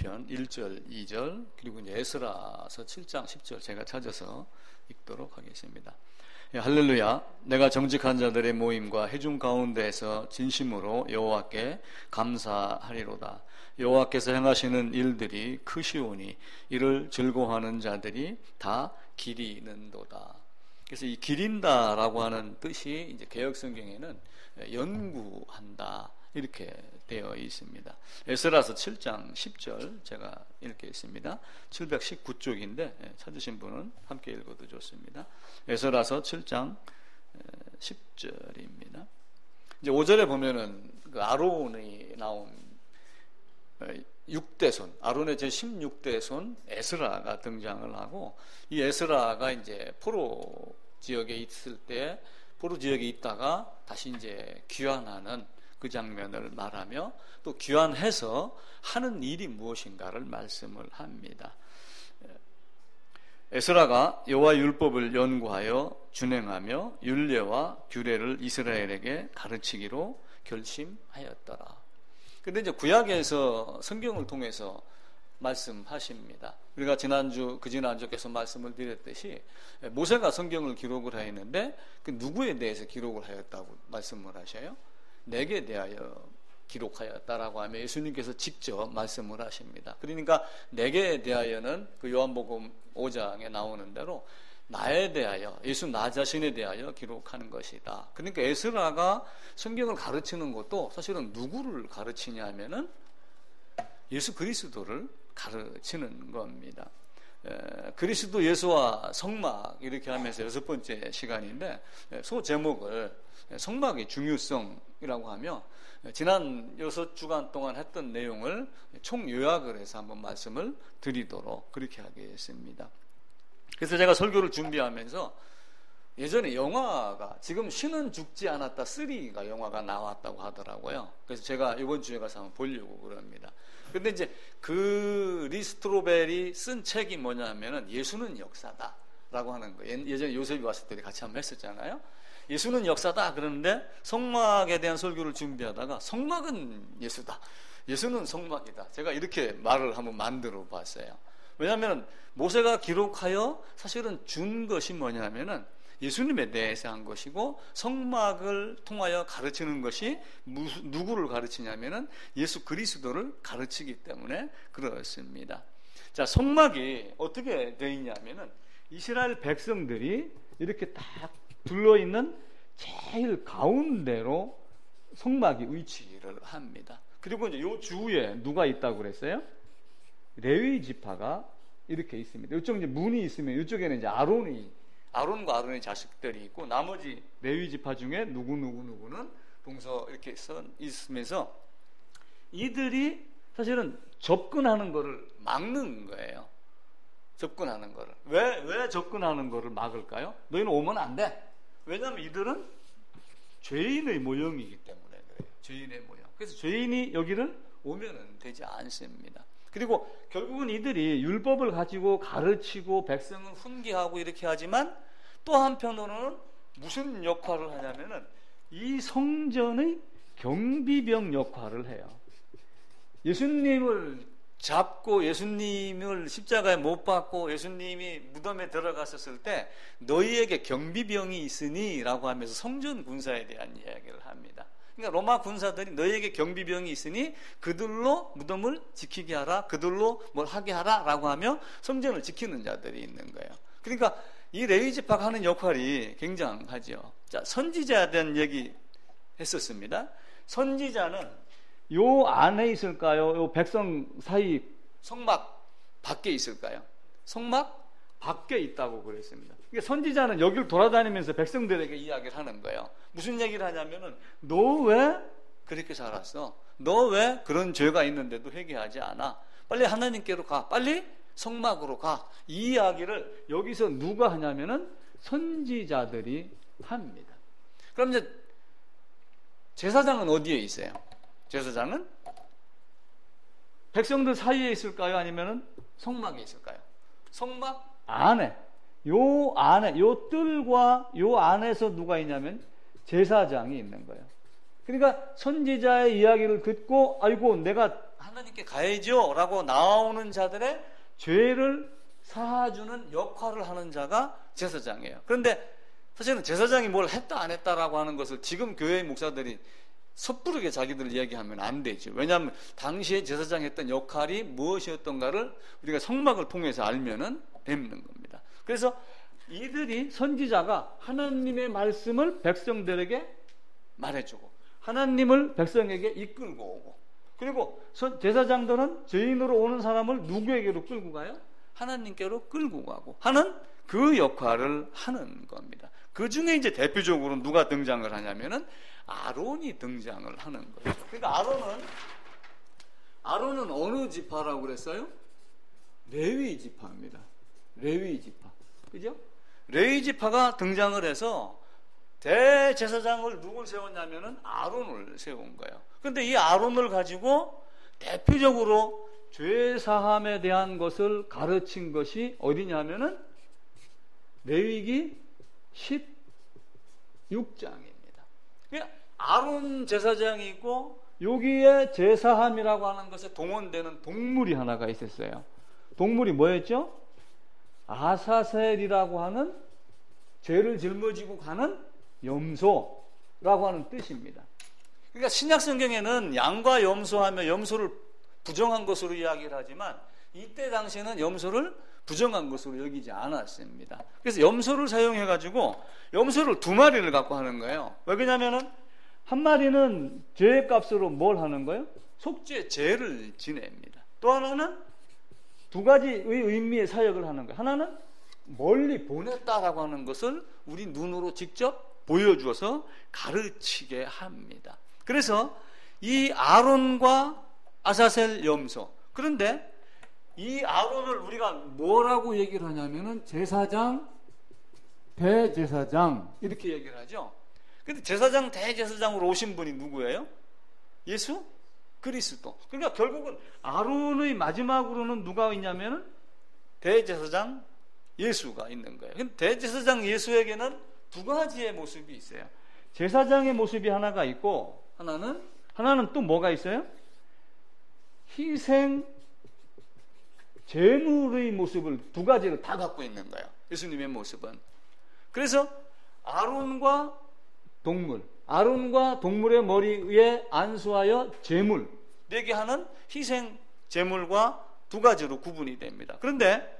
시편 1절, 2절, 그리고 이제 에스라서 7장 10절 제가 찾아서 읽도록 하겠습니다. 할렐루야. 내가 정직한 자들의 모임과 회중 가운데에서 진심으로 여호와께 감사하리로다. 여호와께서 행하시는 일들이 크시오니 이를 즐거워하는 자들이 다 기리는도다. 그래서 이 기린다라고 하는 뜻이 이제 개역 성경에는 연구한다 이렇게 되어 있습니다. 에스라서 7장 10절 제가 읽겠습니다. 719쪽인데 찾으신 분은 함께 읽어도 좋습니다. 에스라서 7장 10절입니다. 이제 5절에 보면은 그 아론이 나온 6대손, 아론의 제 16대 손 에스라가 등장을 하고, 이 에스라가 이제 포로 지역에 있을 때, 포로 지역에 있다가 다시 이제 귀환하는 그 장면을 말하며, 또 귀환해서 하는 일이 무엇인가를 말씀을 합니다. 에스라가 여호와 율법을 연구하여 준행하며 율례와 규례를 이스라엘에게 가르치기로 결심하였더라. 근데 이제 구약에서 성경을 통해서 말씀하십니다. 우리가 지난주 계속 말씀을 드렸듯이 모세가 성경을 기록을 하였는데 그 누구에 대해서 기록을 하였다고 말씀을 하셔요? 내게 대하여 기록하였다라고 하며 예수님께서 직접 말씀을 하십니다. 그러니까 내게 대하여는 그 요한복음 5장에 나오는 대로 나에 대하여, 예수 나 자신에 대하여 기록하는 것이다. 그러니까 에스라가 성경을 가르치는 것도 사실은 누구를 가르치냐 하면은 예수 그리스도를 가르치는 겁니다. 그리스도 예수와 성막 이렇게 하면서 6번째 시간인데, 소 제목을 성막의 중요성이라고 하며 지난 6주간 동안 했던 내용을 총요약을 해서 한번 말씀을 드리도록 그렇게 하겠습니다. 그래서 제가 설교를 준비하면서 예전에 영화가, 지금 신은 죽지 않았다 3가 영화가 나왔다고 하더라고요. 그래서 제가 이번 주에 가서 한번 보려고 그럽니다. 근데 이제 그 리스트로벨이 쓴 책이 뭐냐 하면은 예수는 역사다 라고 하는 거예요. 예전에 요셉이 왔을 때 같이 한번 했었잖아요. 예수는 역사다 그러는데 성막에 대한 설교를 준비하다가 성막은 예수다, 예수는 성막이다, 제가 이렇게 말을 한번 만들어 봤어요. 왜냐하면 모세가 기록하여 사실은 준 것이 뭐냐면은 예수님에 대해서 한 것이고, 성막을 통하여 가르치는 것이 누구를 가르치냐면은 예수 그리스도를 가르치기 때문에 그렇습니다. 자, 성막이 어떻게 되어 있냐면은 이스라엘 백성들이 이렇게 딱 둘러있는 제일 가운데로 성막이 위치를 합니다. 그리고 이제 요 주위에 누가 있다고 그랬어요? 레위 지파가 이렇게 있습니다. 이쪽 이제 문이 있으면 이쪽에는 이제 아론과 아론의 자식들이 있고, 나머지 레위 지파 중에 누구는 동서 이렇게 있으면서 이들이 사실은 접근하는 거를 막는 거예요. 접근하는 거를. 왜 접근하는 거를 막을까요? 너희는 오면 안 돼. 왜냐하면 이들은 죄인의 모형이기 때문에 그래요. 죄인의 모형. 그래서 죄인이 여기를 오면은 되지 않습니다. 그리고 결국은 이들이 율법을 가지고 가르치고 백성은 훈계하고 이렇게 하지만 또 한편으로는 무슨 역할을 하냐면은 이 성전의 경비병 역할을 해요. 예수님을 잡고 예수님을 십자가에 못 박고 예수님이 무덤에 들어갔었을 때 너희에게 경비병이 있으니 라고 하면서 성전 군사에 대한 이야기를 합니다. 그러니까 로마 군사들이 너희에게 경비병이 있으니 그들로 무덤을 지키게 하라, 그들로 뭘 하게 하라 라고 하며 성전을 지키는 자들이 있는 거예요. 그러니까 이 레위 지파가 하는 역할이 굉장하죠. 자, 선지자에 대한 얘기 했었습니다. 선지자는 요 안에 있을까요? 요 백성 사이 성막 밖에 있을까요? 성막 밖에 있다고 그랬습니다. 그러니까 선지자는 여기를 돌아다니면서 백성들에게 이야기를 하는 거예요. 무슨 얘기를 하냐면은 너 왜 그렇게 살았어? 너 왜 그런 죄가 있는데도 회개하지 않아? 빨리 하나님께로 가. 빨리 성막으로 가. 이 이야기를 여기서 누가 하냐면은 선지자들이 합니다. 그럼 이제 제사장은 어디에 있어요? 제사장은 백성들 사이에 있을까요? 아니면은 성막에 있을까요? 성막 안에. 요 안에, 요 뜰과 요 안에서 누가 있냐면 제사장이 있는 거예요. 그러니까 선지자의 이야기를 듣고 아이고 내가 하나님께 가야죠 라고 나오는 자들의 죄를 사하주는 역할을 하는 자가 제사장이에요. 그런데 사실은 제사장이 뭘 했다 안 했다라고 하는 것을 지금 교회 목사들이 섣부르게 자기들 이야기하면 안 되죠. 왜냐하면 당시에 제사장이 했던 역할이 무엇이었던가를 우리가 성막을 통해서 알면은 되는 겁니다. 그래서 이들이 선지자가 하나님의 말씀을 백성들에게 말해주고 하나님을 백성에게 이끌고 오고, 그리고 제사장들은 죄인으로 오는 사람을 누구에게로 끌고 가요? 하나님께로 끌고 가고 하는 그 역할을 하는 겁니다. 그 중에 이제 대표적으로 누가 등장을 하냐면은 아론이 등장을 하는 거예요. 그러니까 아론은 어느 지파라고 그랬어요? 레위 지파입니다. 레위 지파. 그죠? 레위 지파가 등장을 해서 대제사장을 누굴 세웠냐면은 아론을 세운 거예요. 그런데 이 아론을 가지고 대표적으로 죄 사함에 대한 것을 가르친 것이 어디냐면은 레위기 16장입니다. 아론 제사장이 있고 여기에 제사함이라고 하는 것에 동원되는 동물이 하나가 있었어요. 동물이 뭐였죠? 아사셀이라고 하는 죄를 짊어지고 가는 염소라고 하는 뜻입니다. 그러니까 신약 성경에는 양과 염소하며 염소를 부정한 것으로 이야기를 하지만 이때 당시에는 염소를 부정한 것으로 여기지 않았습니다. 그래서 염소를 사용해가지고 염소를 2마리를 갖고 하는 거예요. 왜 그러냐면은 한 마리는 죄의 값으로 뭘 하는 거예요? 속죄 제를 지냅니다. 또 하나는 2가지의 의미의 사역을 하는 거예요. 하나는 멀리 보냈다라고 하는 것을 우리 눈으로 직접 보여주어서 가르치게 합니다. 그래서 이 아론과 아사셀 염소, 그런데 이 아론을 우리가 뭐라고 얘기를 하냐면은 제사장, 대제사장 이렇게 얘기를 하죠. 근데 제사장, 대제사장으로 오신 분이 누구예요? 예수 그리스도. 그러니까 결국은 아론의 마지막으로는 누가 있냐면은 대제사장 예수가 있는 거예요. 근데 대제사장 예수에게는 2가지의 모습이 있어요. 제사장의 모습이 하나가 있고 하나는 또 뭐가 있어요? 희생 제물의 모습을 2가지를 다 갖고 있는 거예요. 예수님의 모습은. 그래서 아론과 동물의 머리 위에 안수하여 제물 내게 하는 희생 제물과 2가지로 구분이 됩니다. 그런데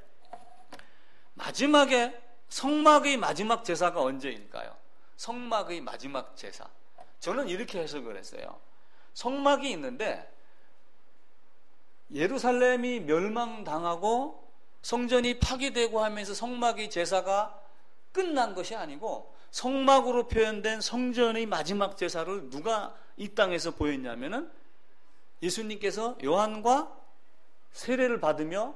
마지막에 성막의 마지막 제사가 언제일까요? 성막의 마지막 제사. 저는 이렇게 해석을 했어요. 성막이 있는데 예루살렘이 멸망당하고 성전이 파괴되고 하면서 성막의 제사가 끝난 것이 아니고 성막으로 표현된 성전의 마지막 제사를 누가 이 땅에서 보였냐면은 예수님께서 요한에게 세례를 받으며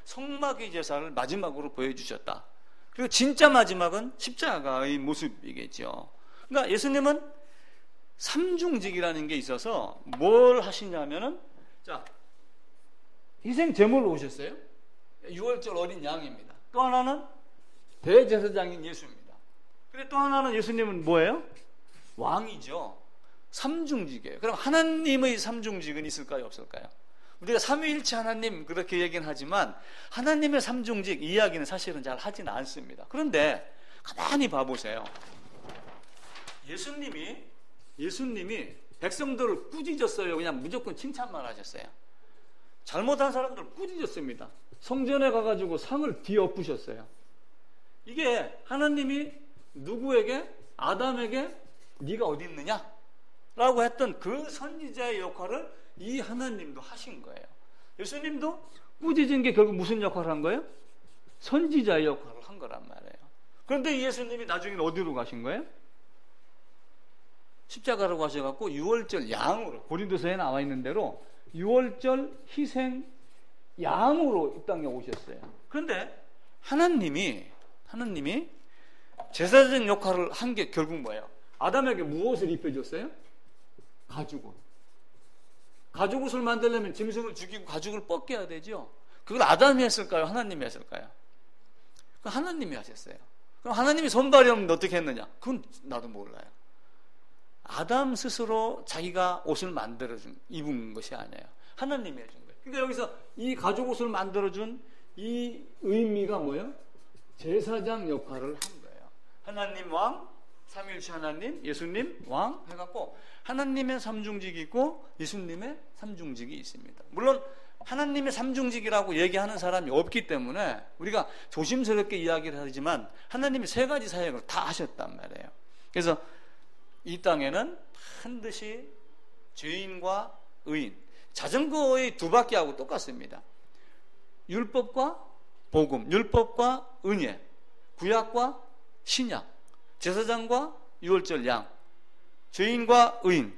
성막의 제사를 마지막으로 보여주셨다. 그리고 진짜 마지막은 십자가의 모습이겠죠. 그러니까 예수님은 삼중직이라는 게 있어서 뭘 하시냐면은 자, 희생 제물로 오셨어요. 6월절 어린 양입니다. 또 하나는 대제사장인 예수입니다. 그리고 또 하나는 예수님은 뭐예요? 왕이죠. 삼중직이에요. 그럼 하나님의 삼중직은 있을까요? 없을까요? 우리가 삼위일체 하나님 그렇게 얘기는 하지만 하나님의 삼중직 이야기는 사실은 잘 하지는 않습니다. 그런데 가만히 봐보세요. 예수님이 백성들을 꾸짖었어요? 그냥 무조건 칭찬만 하셨어요? 잘못한 사람들을 꾸짖었습니다. 성전에 가가지고 상을 뒤엎으셨어요. 이게 하나님이 누구에게? 아담에게 네가 어디 있느냐? 라고 했던 그 선지자의 역할을 이 하나님도 하신 거예요. 예수님도 꾸짖은 게 결국 무슨 역할을 한 거예요? 선지자의 역할을 한 거란 말이에요. 그런데 예수님이 나중에는 어디로 가신 거예요? 십자가로 가셔갖고 유월절 양으로, 고린도서에 나와 있는 대로 유월절 희생 양으로 이 땅에 오셨어요. 그런데 하나님이 제사장 역할을 한 게 결국 뭐예요? 아담에게 무엇을 입혀줬어요? 가죽옷을 만들려면 짐승을 죽이고 가죽을 벗겨야 되죠. 그걸 아담이 했을까요? 하나님이 했을까요? 그건 하나님이 하셨어요. 그럼 하나님이 손발이 없는데 어떻게 했느냐? 그건 나도 몰라요. 아담 스스로 자기가 옷을 만들어준 입은 것이 아니에요. 하나님이 해준 거예요. 그러니까 여기서 이 가죽 옷을 만들어준 이 의미가 뭐예요? 제사장 역할을 한 거예요. 하나님 왕, 삼위일체 하나님, 예수님 왕 해갖고 하나님의 삼중직이 있고 예수님의 삼중직이 있습니다. 물론 하나님의 삼중직이라고 얘기하는 사람이 없기 때문에 우리가 조심스럽게 이야기를 하지만 하나님이 세 가지 사역을 다 하셨단 말이에요. 그래서 이 땅에는 반드시 죄인과 의인, 자전거의 두 바퀴하고 똑같습니다. 율법과 복음, 율법과 은혜, 구약과 신약, 제사장과 유월절 양, 죄인과 의인,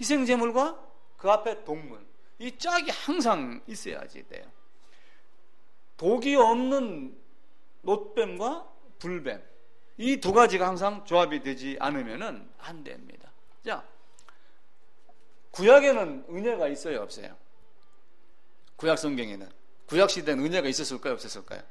희생제물과 그 앞에 동물, 이 짝이 항상 있어야지 돼요. 독이 없는 놋뱀과 불뱀, 이 두 가지가 항상 조합이 되지 않으면 안 됩니다. 자, 구약에는 은혜가 있어요, 없어요? 구약 성경에는, 구약 시대는 은혜가 있었을까요, 없었을까요?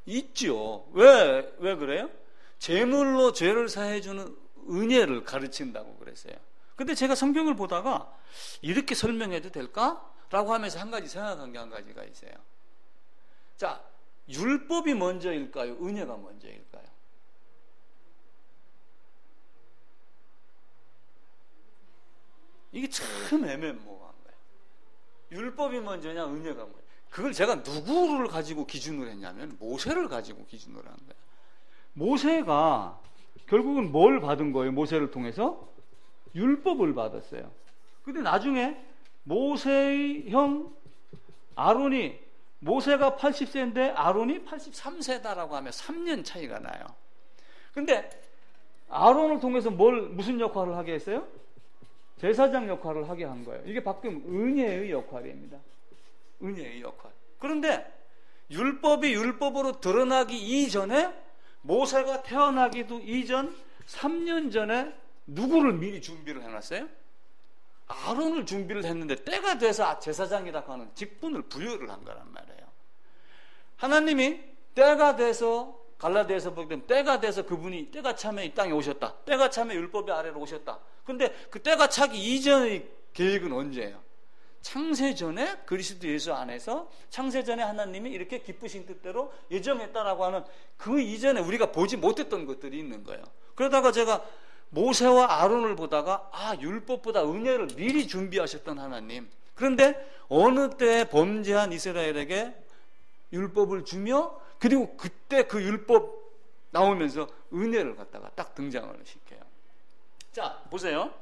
있죠. 왜 그래요? 제물로 죄를 사해주는 은혜를 가르친다고 그랬어요. 근데 제가 성경을 보다가 이렇게 설명해도 될까? 라고 하면서 한 가지 생각한 게 한 가지가 있어요. 자, 율법이 먼저일까요? 은혜가 먼저일까요? 이게 참 애매모호한 거예요. 율법이 먼저냐, 은혜가 먼저. 그걸 제가 누구를 가지고 기준으로 했냐면 모세를 가지고 기준으로 한 거예요. 모세가 결국은 뭘 받은 거예요? 모세를 통해서 율법을 받았어요. 근데 나중에 모세의 형 아론이, 모세가 80세인데 아론이 83세다라고 하면 3년 차이가 나요. 근데 아론을 통해서 무슨 역할을 하게 했어요? 제사장 역할을 하게 한 거예요. 이게 바뀌면 은혜의 역할입니다. 은혜의 역할. 그런데 율법이 율법으로 드러나기 이전에, 모세가 태어나기도 이전 3년 전에 누구를 미리 준비를 해놨어요? 아론을 준비를 했는데 때가 돼서 제사장이라고 하는 직분을 부여를 한 거란 말이에요. 하나님이 때가 돼서, 갈라디아서 보게 되면 때가 돼서 그분이 때가 차면 이 땅에 오셨다, 때가 차면 율법의 아래로 오셨다. 근데 그 때가 차기 이전의 계획은 언제예요? 창세전에 그리스도 예수 안에서 창세전에 하나님이 이렇게 기쁘신 뜻대로 예정했다라고 하는 그 이전에 우리가 보지 못했던 것들이 있는 거예요. 그러다가 제가 모세와 아론을 보다가 율법보다 은혜를 미리 준비하셨던 하나님, 그런데 어느 때 범죄한 이스라엘에게 율법을 주며 그리고 그때 그 율법 나오면서 은혜를 갖다가 딱 등장을 시켜요. 자, 보세요.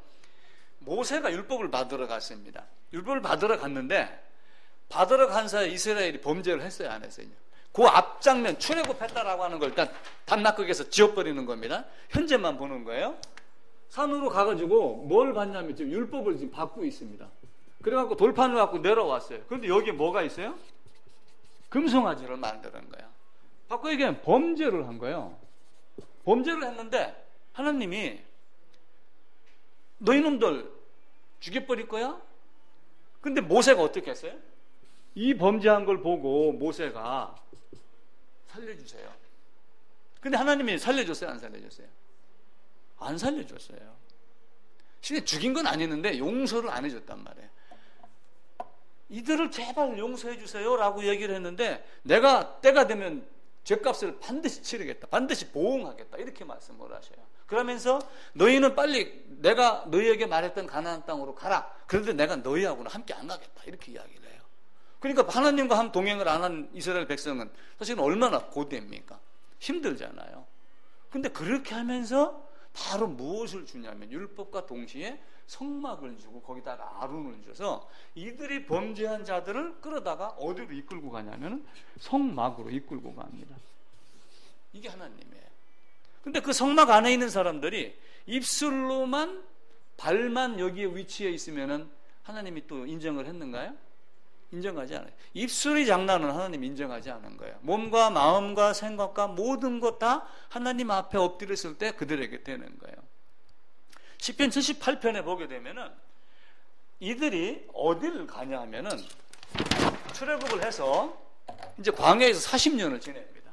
모세가 율법을 받으러 갔습니다. 율법을 받으러 갔는데 받으러 간 사이에 이스라엘이 범죄를 했어요, 안 했어요? 그 앞장면 출애굽했다라고 하는 걸 일단 단락극에서 지워버리는 겁니다. 현재만 보는 거예요. 산으로 가가지고 뭘 봤냐면 지금 율법을 지금 받고 있습니다. 그래갖고 돌판을 갖고 내려왔어요. 그런데 여기에 뭐가 있어요? 금송아지를 만드는 거야. 바꿔 얘기하면 범죄를 한 거예요. 범죄를 했는데 하나님이 너희놈들 죽여버릴 거야? 근데 모세가 어떻게 했어요? 이 범죄한 걸 보고 모세가 살려주세요. 근데 하나님이 살려줬어요, 안 살려줬어요? 안 살려줬어요. 신이 죽인 건 아니는데 용서를 안 해줬단 말이에요. 이들을 제발 용서해 주세요 라고 얘기를 했는데 내가 때가 되면 죄값을 반드시 치르겠다, 반드시 보응하겠다, 이렇게 말씀을 하셔요. 그러면서 너희는 빨리 내가 너희에게 말했던 가나안 땅으로 가라. 그런데 내가 너희하고는 함께 안 가겠다, 이렇게 이야기를 해요. 그러니까 하나님과 함 동행을 안 한 이스라엘 백성은 사실은 얼마나 고됩니까? 힘들잖아요. 근데 그렇게 하면서 바로 무엇을 주냐면 율법과 동시에 성막을 주고 거기다가 아론을 줘서 이들이 범죄한 자들을 끌어다가 어디로 이끌고 가냐면 성막으로 이끌고 갑니다. 이게 하나님이에요. 근데 그 성막 안에 있는 사람들이 입술로만, 발만 여기에 위치해 있으면은 하나님이 또 인정을 했는가요? 인정하지 않아요. 입술의 장난은 하나님 인정하지 않은 거예요. 몸과 마음과 생각과 모든 것 다 하나님 앞에 엎드렸을 때 그들에게 되는 거예요. 시편 78편에 보게 되면은 이들이 어디를 가냐 하면은 출애굽을 해서 이제 광야에서 40년을 지냅니다.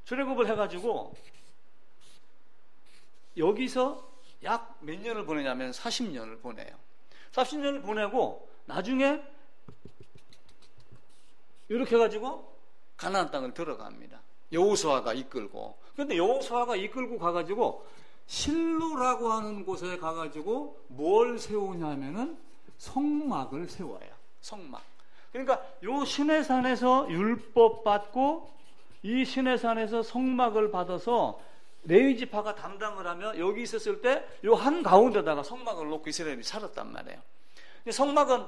출애굽을 해가지고 여기서 약 몇 년을 보내냐면 40년을 보내요. 40년을 보내고 나중에 이렇게 해가지고 가나안 땅을 들어갑니다. 여호수아가 이끌고. 그런데 여호수아가 이끌고 가가지고 실로라고 하는 곳에 가가지고 뭘 세우냐면은 성막을 세워요. 성막. 그러니까 요 시내산에서 율법 받고 이 시내산에서 성막을 받아서 레위 지파가 담당을 하며 여기 있었을 때 요 한 가운데다가 성막을 놓고 이스라엘이 살았단 말이에요. 성막은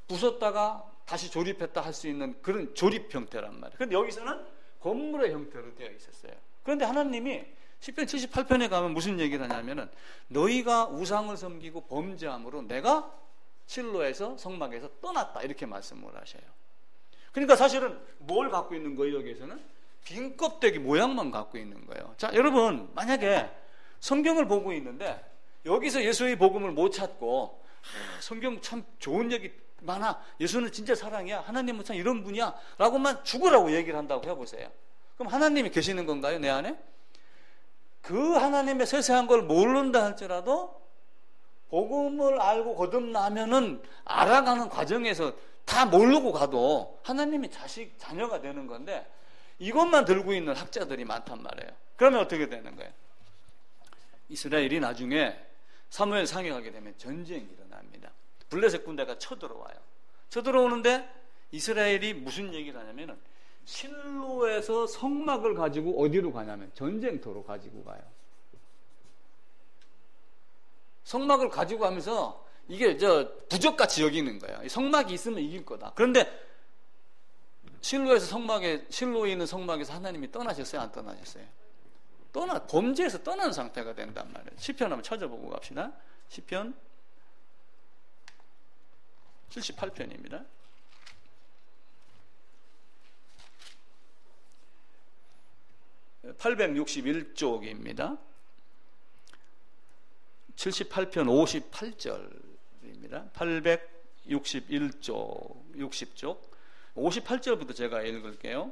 부쉈다가 다시 조립했다 할 수 있는 그런 조립 형태란 말이에요. 그런데 여기서는 건물의 형태로 되어 있었어요. 그런데 하나님이 시편 78편에 가면 무슨 얘기를 하냐면은 너희가 우상을 섬기고 범죄함으로 내가 실로에서 성막에서 떠났다 이렇게 말씀을 하셔요. 그러니까 사실은 뭘 갖고 있는 거예요? 여기에서는 빈 껍데기 모양만 갖고 있는 거예요. 자, 여러분 만약에 성경을 보고 있는데 여기서 예수의 복음을 못 찾고 성경 참 좋은 얘기 많아, 예수는 진짜 사랑이야, 하나님은 참 이런 분이야 라고만 죽으라고 얘기를 한다고 해보세요. 그럼 하나님이 계시는 건가요? 내 안에? 그 하나님의 세세한 걸 모른다 할지라도 복음을 알고 거듭나면은 알아가는 과정에서 다 모르고 가도 하나님이 자녀가 되는 건데 이것만 들고 있는 학자들이 많단 말이에요. 그러면 어떻게 되는 거예요? 이스라엘이 나중에 사무엘 상행하게 되면 전쟁이 일어납니다. 블레셋 군대가 쳐들어와요. 쳐들어오는데 이스라엘이 무슨 얘기를 하냐면은 실로에서 성막을 가지고 어디로 가냐면 전쟁터로 가지고 가요. 성막을 가지고 가면서 이게 부적같이 여기는 거예요. 성막이 있으면 이길 거다. 그런데 실로에 있는 성막에서 하나님이 떠나셨어요? 안 떠나셨어요? 범죄에서 떠난 상태가 된단 말이에요. 시편 한번 찾아보고 갑시다. 시편 78편입니다. 861쪽입니다. 78편 58절입니다. 861쪽, 60쪽. 58절부터 제가 읽을게요.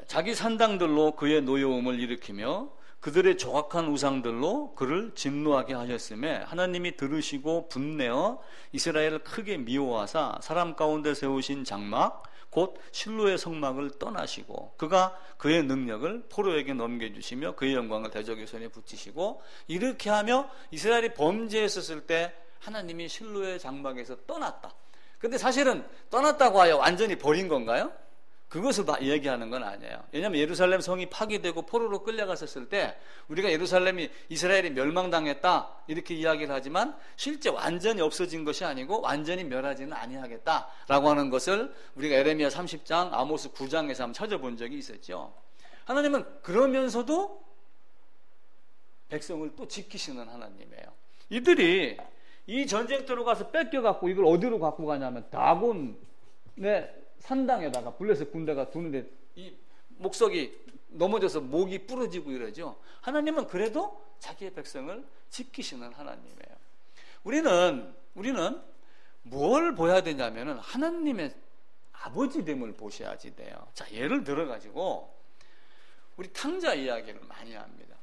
자기 산당들로 그의 노여움을 일으키며 그들의 조각한 우상들로 그를 진노하게 하셨음에 하나님이 들으시고 분내어 이스라엘을 크게 미워하사 사람 가운데 세우신 장막 곧 실로의 성막을 떠나시고 그가 그의 능력을 포로에게 넘겨주시며 그의 영광을 대적의 손에 붙이시고 이렇게 하며 이스라엘이 범죄했었을 때 하나님이 실로의 장막에서 떠났다. 근데 사실은 떠났다고 하여 완전히 버린 건가요? 그것을 얘기하는 건 아니에요. 왜냐하면 예루살렘 성이 파괴되고 포로로 끌려갔었을 때 우리가 이스라엘이 멸망당했다 이렇게 이야기를 하지만 실제 완전히 없어진 것이 아니고 완전히 멸하지는 아니하겠다라고 하는 것을 우리가 에레미야 30장 아모스 9장에서 한번 찾아본 적이 있었죠. 하나님은 그러면서도 백성을 또 지키시는 하나님이에요. 이들이 이 전쟁터로 가서 뺏겨갖고 이걸 어디로 갖고 가냐면 다곤의 산당에다가 블레셋 군대가 두는데 이 목석이 넘어져서 목이 부러지고 이러죠. 하나님은 그래도 자기의 백성을 지키시는 하나님이에요. 우리는 뭘 보여야 되냐면은 하나님의 아버지됨을 보셔야지 돼요. 자, 예를 들어가지고 우리 탕자 이야기를 많이 합니다.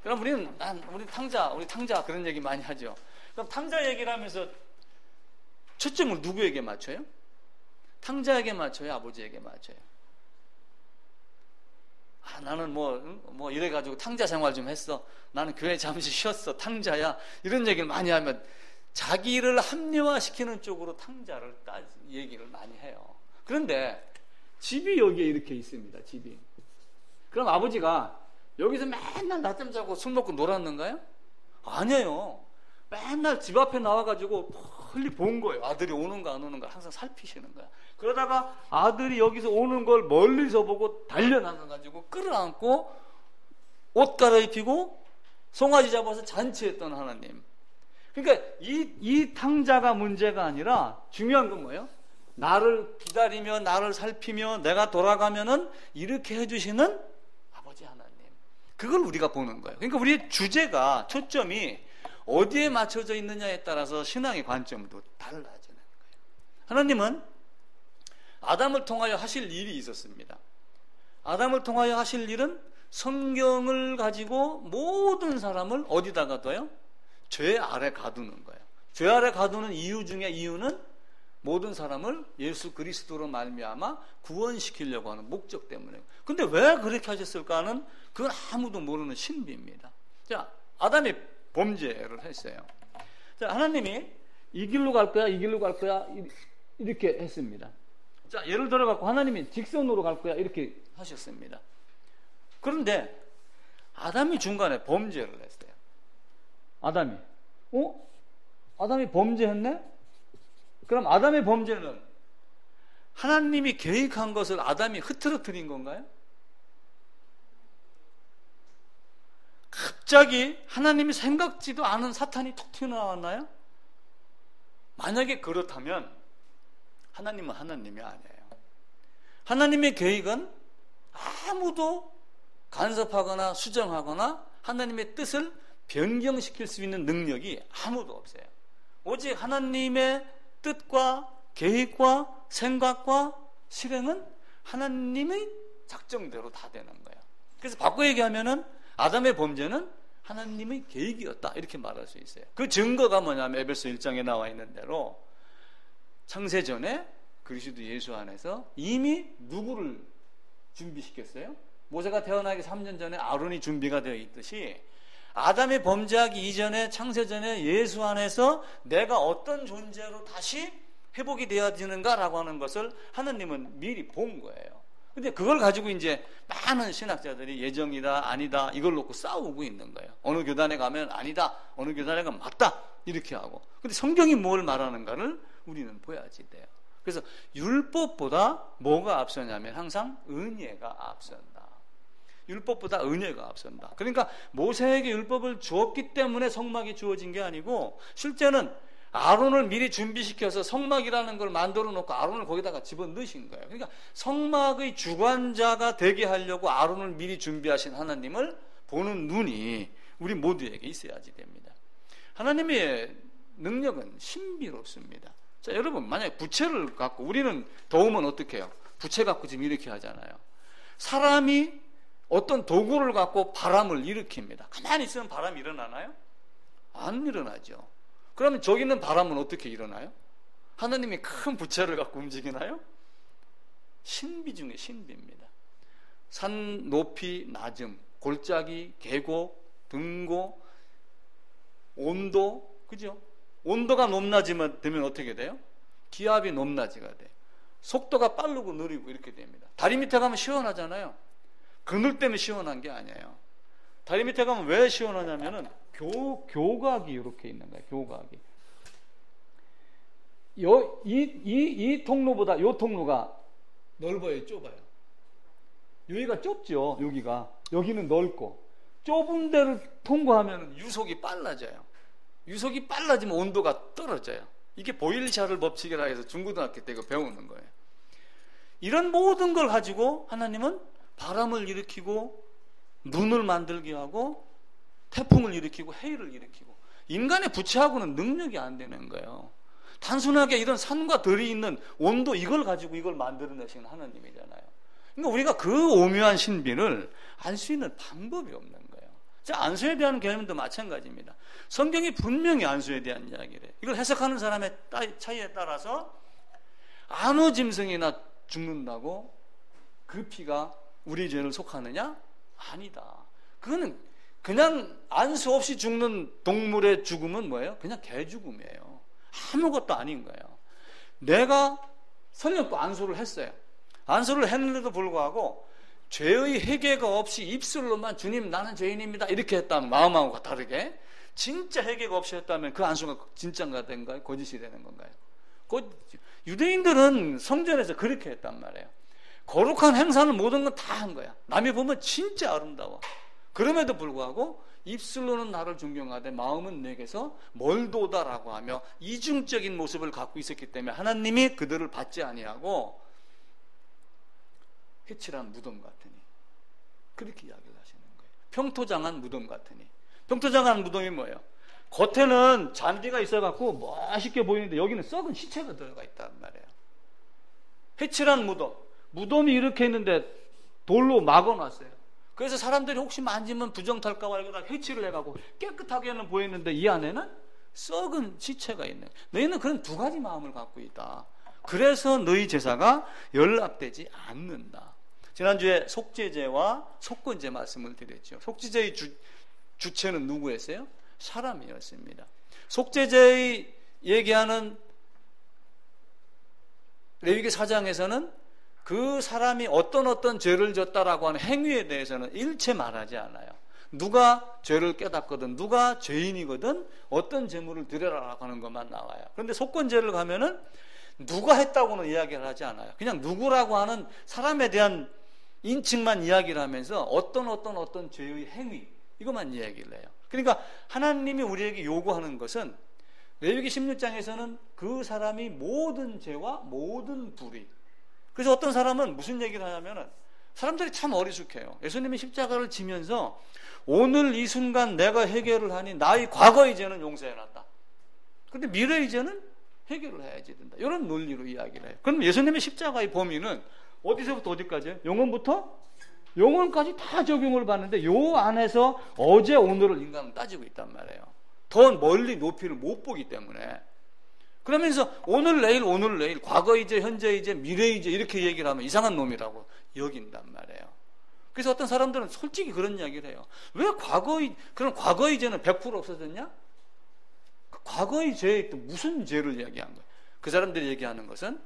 그럼 우리 탕자 그런 얘기 많이 하죠. 그럼 탕자 얘기를 하면서 초점을 누구에게 맞춰요? 탕자에게 맞춰요? 아버지에게 맞춰요? 나는 뭐 이래가지고 탕자 생활 좀 했어. 나는 교회 잠시 쉬었어. 탕자야. 이런 얘기를 많이 하면 자기를 합리화시키는 쪽으로 탕자를 얘기를 많이 해요. 그런데 집이 여기에 이렇게 있습니다. 집이. 그럼 아버지가 여기서 맨날 낮잠 자고 술 먹고 놀았는가요? 아니에요. 맨날 집 앞에 나와가지고 멀리 본 거예요. 아들이 오는가 안 오는가 항상 살피시는 거야. 그러다가 아들이 여기서 오는 걸 멀리서 보고 달려나가가지고 끌어안고 옷 갈아입히고 송아지 잡아서 잔치했던 하나님. 그러니까 이 탕자가 문제가 아니라 중요한 건 뭐예요? 나를 기다리며 나를 살피며 내가 돌아가면은 이렇게 해주시는 아버지 하나님. 그걸 우리가 보는 거예요. 그러니까 우리의 주제가 초점이 어디에 맞춰져 있느냐에 따라서 신앙의 관점도 달라지는 거예요. 하나님은 아담을 통하여 하실 일이 있었습니다. 아담을 통하여 하실 일은 성경을 가지고 모든 사람을 어디다가 둬요? 죄 아래 가두는 거예요. 죄 아래 가두는 이유는 모든 사람을 예수 그리스도로 말미암아 구원시키려고 하는 목적 때문에. 근데 왜 그렇게 하셨을까는 그건 아무도 모르는 신비입니다. 자, 아담이 범죄를 했어요. 자, 하나님이 이 길로 갈 거야, 이 길로 갈 거야 이렇게 했습니다. 자, 예를 들어 갖고 하나님이 직선으로 갈 거야 이렇게 하셨습니다. 그런데 아담이 중간에 범죄를 했어요. 아담이 범죄했네? 그럼 아담의 범죄는 하나님이 계획한 것을 아담이 흐트러뜨린 건가요? 갑자기 하나님이 생각지도 않은 사탄이 툭 튀어나왔나요? 만약에 그렇다면 하나님은 하나님이 아니에요. 하나님의 계획은 아무도 간섭하거나 수정하거나 하나님의 뜻을 변경시킬 수 있는 능력이 아무도 없어요. 오직 하나님의 뜻과 계획과 생각과 실행은 하나님의 작정대로 다 되는 거예요. 그래서 바꿔 얘기하면은 아담의 범죄는 하나님의 계획이었다 이렇게 말할 수 있어요. 그 증거가 뭐냐면 에베소 1장에 나와 있는 대로 창세전에 그리스도 예수 안에서 이미 누구를 준비시켰어요? 모세가 태어나기 3년 전에 아론이 준비가 되어 있듯이 아담이 범죄하기 이전에 창세전에 예수 안에서 내가 어떤 존재로 다시 회복이 되어지는가라고 하는 것을 하나님은 미리 본 거예요. 근데 그걸 가지고 이제 많은 신학자들이 예정이다 아니다 이걸 놓고 싸우고 있는 거예요. 어느 교단에 가면 아니다, 어느 교단에 가면 맞다 이렇게 하고. 근데 성경이 뭘 말하는가를 우리는 봐야지 돼요. 그래서 율법보다 뭐가 앞서냐면 항상 은혜가 앞선다. 율법보다 은혜가 앞선다. 그러니까 모세에게 율법을 주었기 때문에 성막이 주어진 게 아니고 실제는 아론을 미리 준비시켜서 성막이라는 걸 만들어 놓고 아론을 거기다가 집어넣으신 거예요. 그러니까 성막의 주관자가 되게 하려고 아론을 미리 준비하신 하나님을 보는 눈이 우리 모두에게 있어야지 됩니다. 하나님의 능력은 신비롭습니다. 자, 여러분 만약에 부채를 갖고 우리는 더우면 어떻게 해요? 부채 갖고 지금 이렇게 하잖아요. 사람이 어떤 도구를 갖고 바람을 일으킵니다. 가만히 있으면 바람이 일어나나요? 안 일어나죠. 그러면 저기 있는 바람은 어떻게 일어나요? 하나님이 큰 부채를 갖고 움직이나요? 신비 중에 신비입니다. 산 높이 낮음, 골짜기, 계곡, 등고, 온도, 그죠? 온도가 높낮이면 되면 어떻게 돼요? 기압이 높낮이가 돼요. 속도가 빠르고 느리고 이렇게 됩니다. 다리 밑에 가면 시원하잖아요. 그늘 때문에 시원한 게 아니에요. 다리 밑에 가면 왜 시원하냐면은 교각이 이렇게 있는 거예요. 교각이. 이 통로보다 이 통로가 넓어요, 좁아요? 여기가 좁죠. 여기는 넓고 좁은 데를 통과하면 유속이 빨라져요. 유속이 빨라지면 온도가 떨어져요. 이게 보일샤를 법칙이라 해서 중고등학교 때 이거 배우는 거예요. 이런 모든 걸 가지고 하나님은 바람을 일으키고 눈을 만들게 하고 태풍을 일으키고 해일을 일으키고 인간의 부채하고는 능력이 안 되는 거예요. 단순하게 이런 산과 들이 있는 온도 이걸 가지고 이걸 만들어내시는 하나님이잖아요. 그러니까 우리가 그 오묘한 신비를 알 수 있는 방법이 없는 거예요. 자, 안수에 대한 개념도 마찬가지입니다. 성경이 분명히 안수에 대한 이야기를 해요. 이걸 해석하는 사람의 차이에 따라서 아무 짐승이나 죽는다고 그 피가 우리 죄를 속하느냐? 아니다. 그거는 그냥 안수 없이 죽는 동물의 죽음은 뭐예요? 그냥 개 죽음이에요. 아무것도 아닌 거예요. 내가 설령 또 안수를 했어요. 안수를 했는데도 불구하고 죄의 회개가 없이 입술로만 주님 나는 죄인입니다 이렇게 했다면 마음하고 다르게 진짜 회개가 없이 했다면 그 안수가 진짜가 된가요? 거짓이 되는 건가요? 유대인들은 성전에서 그렇게 했단 말이에요. 거룩한 행사는 모든 건 다 한 거야. 남이 보면 진짜 아름다워. 그럼에도 불구하고 입술로는 나를 존경하되 마음은 내게서 멀도다라고 하며 이중적인 모습을 갖고 있었기 때문에 하나님이 그들을 받지 아니하고 해칠한 무덤 같으니 그렇게 이야기를 하시는 거예요. 평토장한 무덤 같으니. 평토장한 무덤이 뭐예요? 겉에는 잔디가 있어갖고 멋있게 보이는데 여기는 썩은 시체가 들어가 있단 말이에요. 해칠한 무덤. 무덤이 이렇게 있는데 돌로 막아놨어요. 그래서 사람들이 혹시 만지면 부정탈까 봐 다 회치를 해가고 깨끗하게는 보이는데 이 안에는 썩은 시체가 있는. 너희는 그런 두 가지 마음을 갖고 있다. 그래서 너희 제사가 연락되지 않는다. 지난주에 속죄제와 속건제 말씀을 드렸죠. 속죄제의 주체는 누구였어요? 사람이었습니다. 속죄제의 얘기하는 레위기 4장에서는 그 사람이 어떤 죄를 졌다라고 하는 행위에 대해서는 일체 말하지 않아요. 누가 죄를 깨닫거든, 누가 죄인이거든 어떤 제물을 드려라라고 하는 것만 나와요. 그런데 속건제를 가면은 누가 했다고는 이야기를 하지 않아요. 그냥 누구라고 하는 사람에 대한 인칭만 이야기를 하면서 어떤 죄의 행위 이것만 이야기를 해요. 그러니까 하나님이 우리에게 요구하는 것은 레위기 16장에서는 그 사람이 모든 죄와 모든 불의. 그래서 어떤 사람은 무슨 얘기를 하냐면은 사람들이 참 어리숙해요. 예수님이 십자가를 지면서 오늘 이 순간 내가 해결을 하니 나의 과거의 죄는 용서해놨다. 그런데 미래의 죄는 해결을 해야지 된다. 이런 논리로 이야기를 해요. 그럼 예수님의 십자가의 범위는 어디서부터 어디까지예요? 영원부터 영원까지 다 적용을 받는데 요 안에서 어제 오늘을 인간은 따지고 있단 말이에요. 더 멀리 높이를 못 보기 때문에. 그러면서 오늘 내일 과거의 죄, 현재의 죄, 미래의 죄 이렇게 얘기를 하면 이상한 놈이라고 여긴단 말이에요. 그래서 어떤 사람들은 솔직히 그런 이야기를 해요. 왜 과거의 죄는 100% 없어졌냐? 과거의 죄에 또 무슨 죄를 이야기한 거예요? 그 사람들이 얘기하는 것은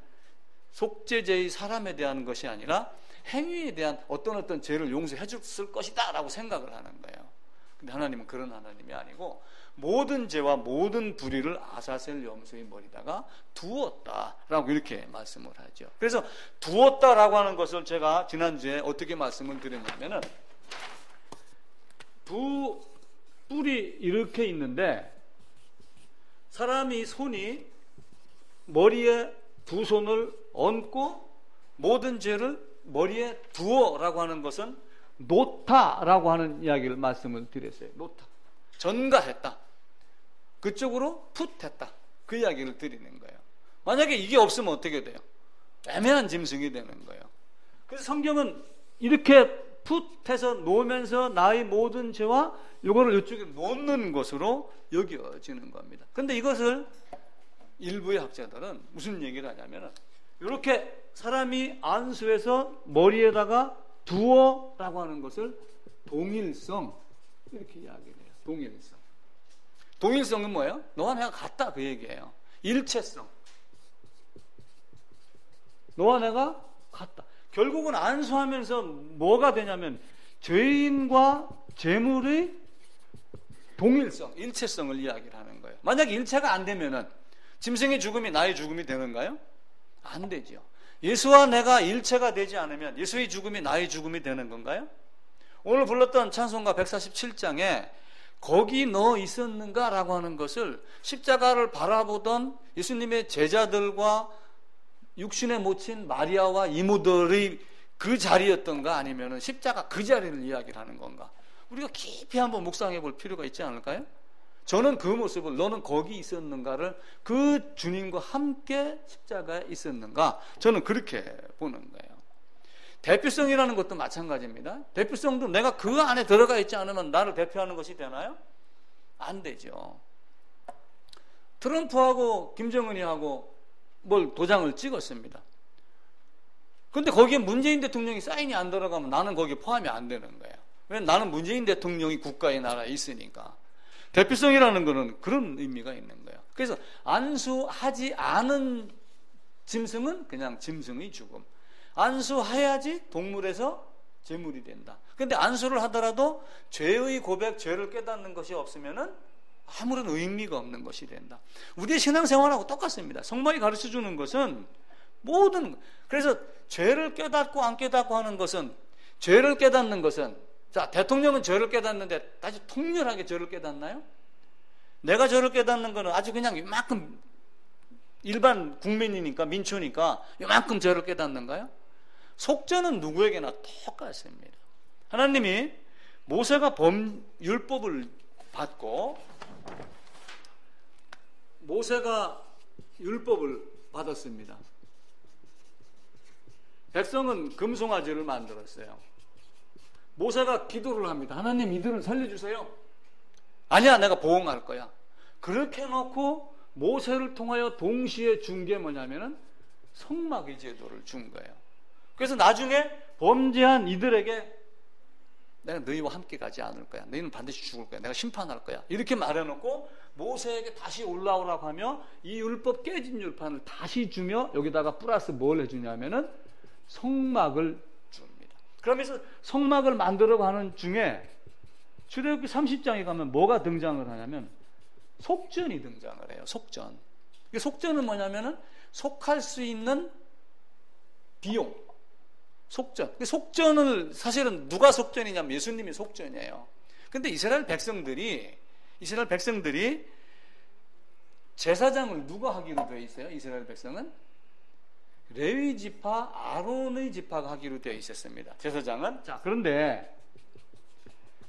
속죄제의 사람에 대한 것이 아니라 행위에 대한 어떤 죄를 용서해 줬을 것이다 라고 생각을 하는 거예요. 근데 하나님은 그런 하나님이 아니고 모든 죄와 모든 불의를 아사셀 염소의 머리다가 두었다라고 이렇게 말씀을 하죠. 그래서 두었다라고 하는 것을 제가 지난주에 어떻게 말씀을 드렸냐면은 두 뿔이 이렇게 있는데 사람이 손이 머리에 두 손을 얹고 모든 죄를 머리에 두어라고 하는 것은 놓다라고 하는 이야기를 말씀을 드렸어요. 놓다. 전가했다. 그쪽으로 풋했다. 그 이야기를 드리는 거예요. 만약에 이게 없으면 어떻게 돼요? 애매한 짐승이 되는 거예요. 그래서 성경은 이렇게 풋해서 놓으면서 나의 모든 죄와 이거를 이쪽에 놓는 것으로 여겨지는 겁니다. 그런데 이것을 일부의 학자들은 무슨 얘기를 하냐면 이렇게 사람이 안수해서 머리에다가 두어라고 하는 것을 동일성 이렇게 이야기를 해요. 동일성. 동일성은 뭐예요? 너와 내가 같다 그 얘기예요. 일체성. 너와 내가 같다. 결국은 안수하면서 뭐가 되냐면 죄인과 재물의 동일성, 일체성을 이야기를 하는 거예요. 만약에 일체가 안 되면은 짐승의 죽음이 나의 죽음이 되는가요? 안 되죠. 예수와 내가 일체가 되지 않으면 예수의 죽음이 나의 죽음이 되는 건가요? 오늘 불렀던 찬송가 147장에 거기 너 있었는가? 라고 하는 것을 십자가를 바라보던 예수님의 제자들과 육신에 묻힌 마리아와 이모들의 그 자리였던가 아니면 십자가 그 자리를 이야기를 하는 건가? 우리가 깊이 한번 묵상해 볼 필요가 있지 않을까요? 저는 그 모습을 너는 거기 있었는가를 그 주님과 함께 십자가에 있었는가? 저는 그렇게 보는 거예요. 대표성이라는 것도 마찬가지입니다. 대표성도 내가 그 안에 들어가 있지 않으면 나를 대표하는 것이 되나요? 안 되죠. 트럼프하고 김정은이하고 뭘 도장을 찍었습니다. 그런데 거기에 문재인 대통령이 사인이 안 들어가면 나는 거기에 포함이 안 되는 거예요. 왜냐하면 나는 문재인 대통령이 국가의 나라에 있으니까. 대표성이라는 것은 그런 의미가 있는 거예요. 그래서 안수하지 않은 짐승은 그냥 짐승의 죽음. 안수해야지 동물에서 제물이 된다. 그런데 안수를 하더라도 죄의 고백, 죄를 깨닫는 것이 없으면은 아무런 의미가 없는 것이 된다. 우리의 신앙생활하고 똑같습니다. 성막이 가르쳐주는 것은 그래서 죄를 깨닫고 안 깨닫고 하는 것은 죄를 깨닫는 것은 자, 대통령은 죄를 깨닫는데 다시 통렬하게 죄를 깨닫나요? 내가 죄를 깨닫는 것은 아주 그냥 이만큼 일반 국민이니까 민초니까 이만큼 죄를 깨닫는가요? 속죄는 누구에게나 똑같습니다. 하나님이 모세가 율법을 받고 모세가 율법을 받았습니다. 백성은 금송아지를 만들었어요. 모세가 기도를 합니다. 하나님 이들을 살려주세요. 아니야, 내가 보응할 거야. 그렇게 해놓고 모세를 통하여 동시에 준 게 뭐냐면은 성막의 제도를 준 거예요. 그래서 나중에 범죄한 이들에게 내가 너희와 함께 가지 않을 거야. 너희는 반드시 죽을 거야. 내가 심판할 거야. 이렇게 말해놓고 모세에게 다시 올라오라고 하며 이 율법 깨진 율판을 다시 주며 여기다가 플러스 뭘 해주냐면은 성막을 줍니다. 그러면서 성막을 만들어가는 중에 출애굽기 30장에 가면 뭐가 등장을 하냐면 속전이 등장을 해요. 속전. 속전은 뭐냐면은 속할 수 있는 비용. 속전. 속전을 사실은 누가 속전이냐면 예수님이 속전이에요. 근데 이스라엘 백성들이 제사장을 누가 하기로 되어 있어요? 이스라엘 백성은 레위 지파 아론의 지파가 하기로 되어 있었습니다. 제사장은. 자, 그런데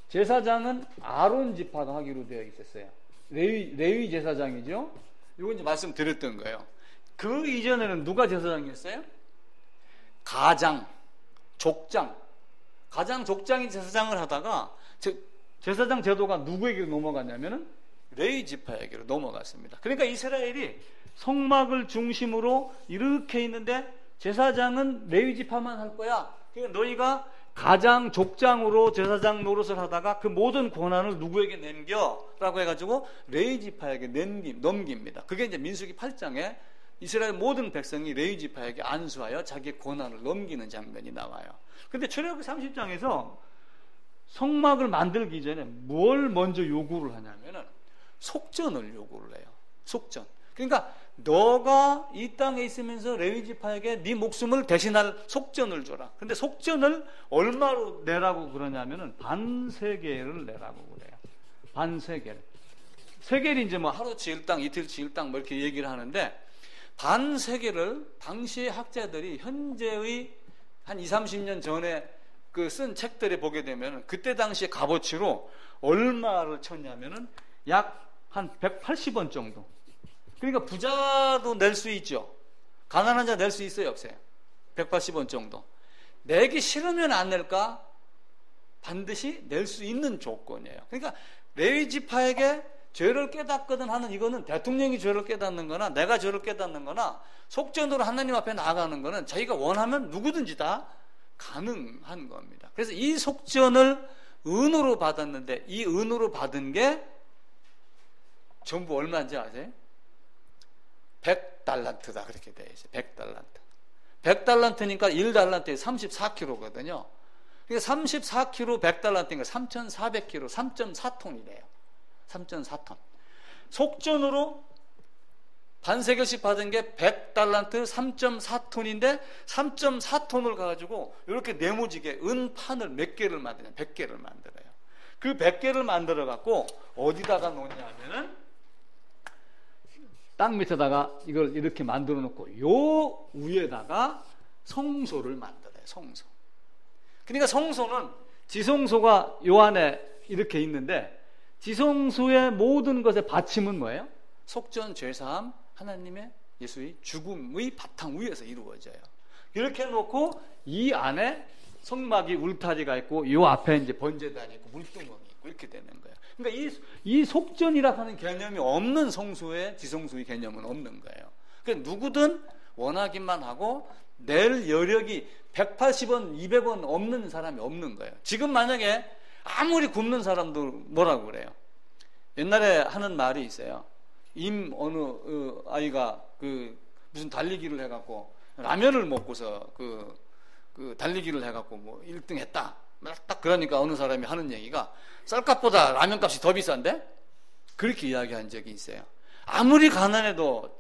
제사장은 아론 지파가 하기로 되어 있었어요. 레위 제사장이죠. 이거 이제 말씀드렸던 거예요. 그 이전에는 누가 제사장이었어요? 가장, 족장. 가장 족장이 제사장을 하다가 제사장 제도가 누구에게로 넘어갔냐면은 레위 지파에게로 넘어갔습니다. 그러니까 이스라엘이 성막을 중심으로 이렇게 있는데 제사장은 레위 지파만 할 거야. 그러니까 너희가 가장 족장으로 제사장 노릇을 하다가 그 모든 권한을 누구에게 넘겨라고 해가지고 레위 지파에게 넘깁니다. 그게 이제 민수기 8장에 이스라엘 모든 백성이 레위 지파에게 안수하여 자기의 권한을 넘기는 장면이 나와요. 근데 출애굽기 30장에서 성막을 만들기 전에 뭘 먼저 요구를 하냐면은 속전을 요구를 해요. 속전. 그러니까 너가 이 땅에 있으면서 레위 지파에게 네 목숨을 대신할 속전을 줘라. 근데 속전을 얼마로 내라고 그러냐면은 반세겔을 내라고 그래요. 반세겔. 세겔이 이제 뭐 하루치 1당, 이틀치 1당 뭐 이렇게 얘기를 하는데 반세겔을 당시의 학자들이 현재의 한 20, 30년 전에 그 쓴 책들에 보게 되면 그때 당시의 값어치로 얼마를 쳤냐면은 약 한 180원 정도. 그러니까 부자도 낼 수 있죠. 가난한 자 낼 수 있어요, 없어요? 180원 정도. 내기 싫으면 안 낼까? 반드시 낼 수 있는 조건이에요. 그러니까 레위 지파에게 죄를 깨닫거든 하는 이거는 대통령이 죄를 깨닫는 거나 내가 죄를 깨닫는 거나 속전으로 하나님 앞에 나아가는 거는 자기가 원하면 누구든지 다 가능한 겁니다. 그래서 이 속전을 은으로 받았는데 이 은으로 받은 게 전부 얼마인지 아세요? 100달란트다 그렇게 되어 있어요. 100달란트. 100달란트니까 1달란트에 34kg거든요. 그러니까 34kg 100달란트니까 3,400kg, 3.4톤이래요. 3.4톤. 속전으로 반세겔씩 받은 게 100달란트 3.4톤인데 3.4톤을 가지고 이렇게 네모지게 은판을 몇 개를 만드냐? 100개를 만들어요. 그 100개를 만들어 갖고 어디다가 놓냐 하면은 땅 밑에다가 이걸 이렇게 만들어 놓고 요 위에다가 성소를 만들어요. 성소. 그러니까 성소는 지성소가 요 안에 이렇게 있는데 지성소의 모든 것의 받침은 뭐예요? 속전, 죄사함, 하나님의 예수의 죽음의 바탕 위에서 이루어져요. 이렇게 해놓고 이 안에 성막이 울타리가 있고 요 앞에 이제 번제단이 있고 물두멍이 있고 이렇게 되는 거예요. 그러니까 이 속전이라 하는 개념이 없는 성소의 지성소의 개념은 없는 거예요. 그러니까 누구든 원하기만 하고 낼 여력이 180원, 200원 없는 사람이 없는 거예요. 지금 만약에 아무리 굶는 사람도 뭐라고 그래요? 옛날에 하는 말이 있어요. 어느 아이가 그 무슨 달리기를 해갖고 라면을 먹고서 그 달리기를 해갖고 뭐 1등 했다. 딱 그러니까 어느 사람이 하는 얘기가 쌀값보다 라면 값이 더 비싼데? 그렇게 이야기한 적이 있어요. 아무리 가난해도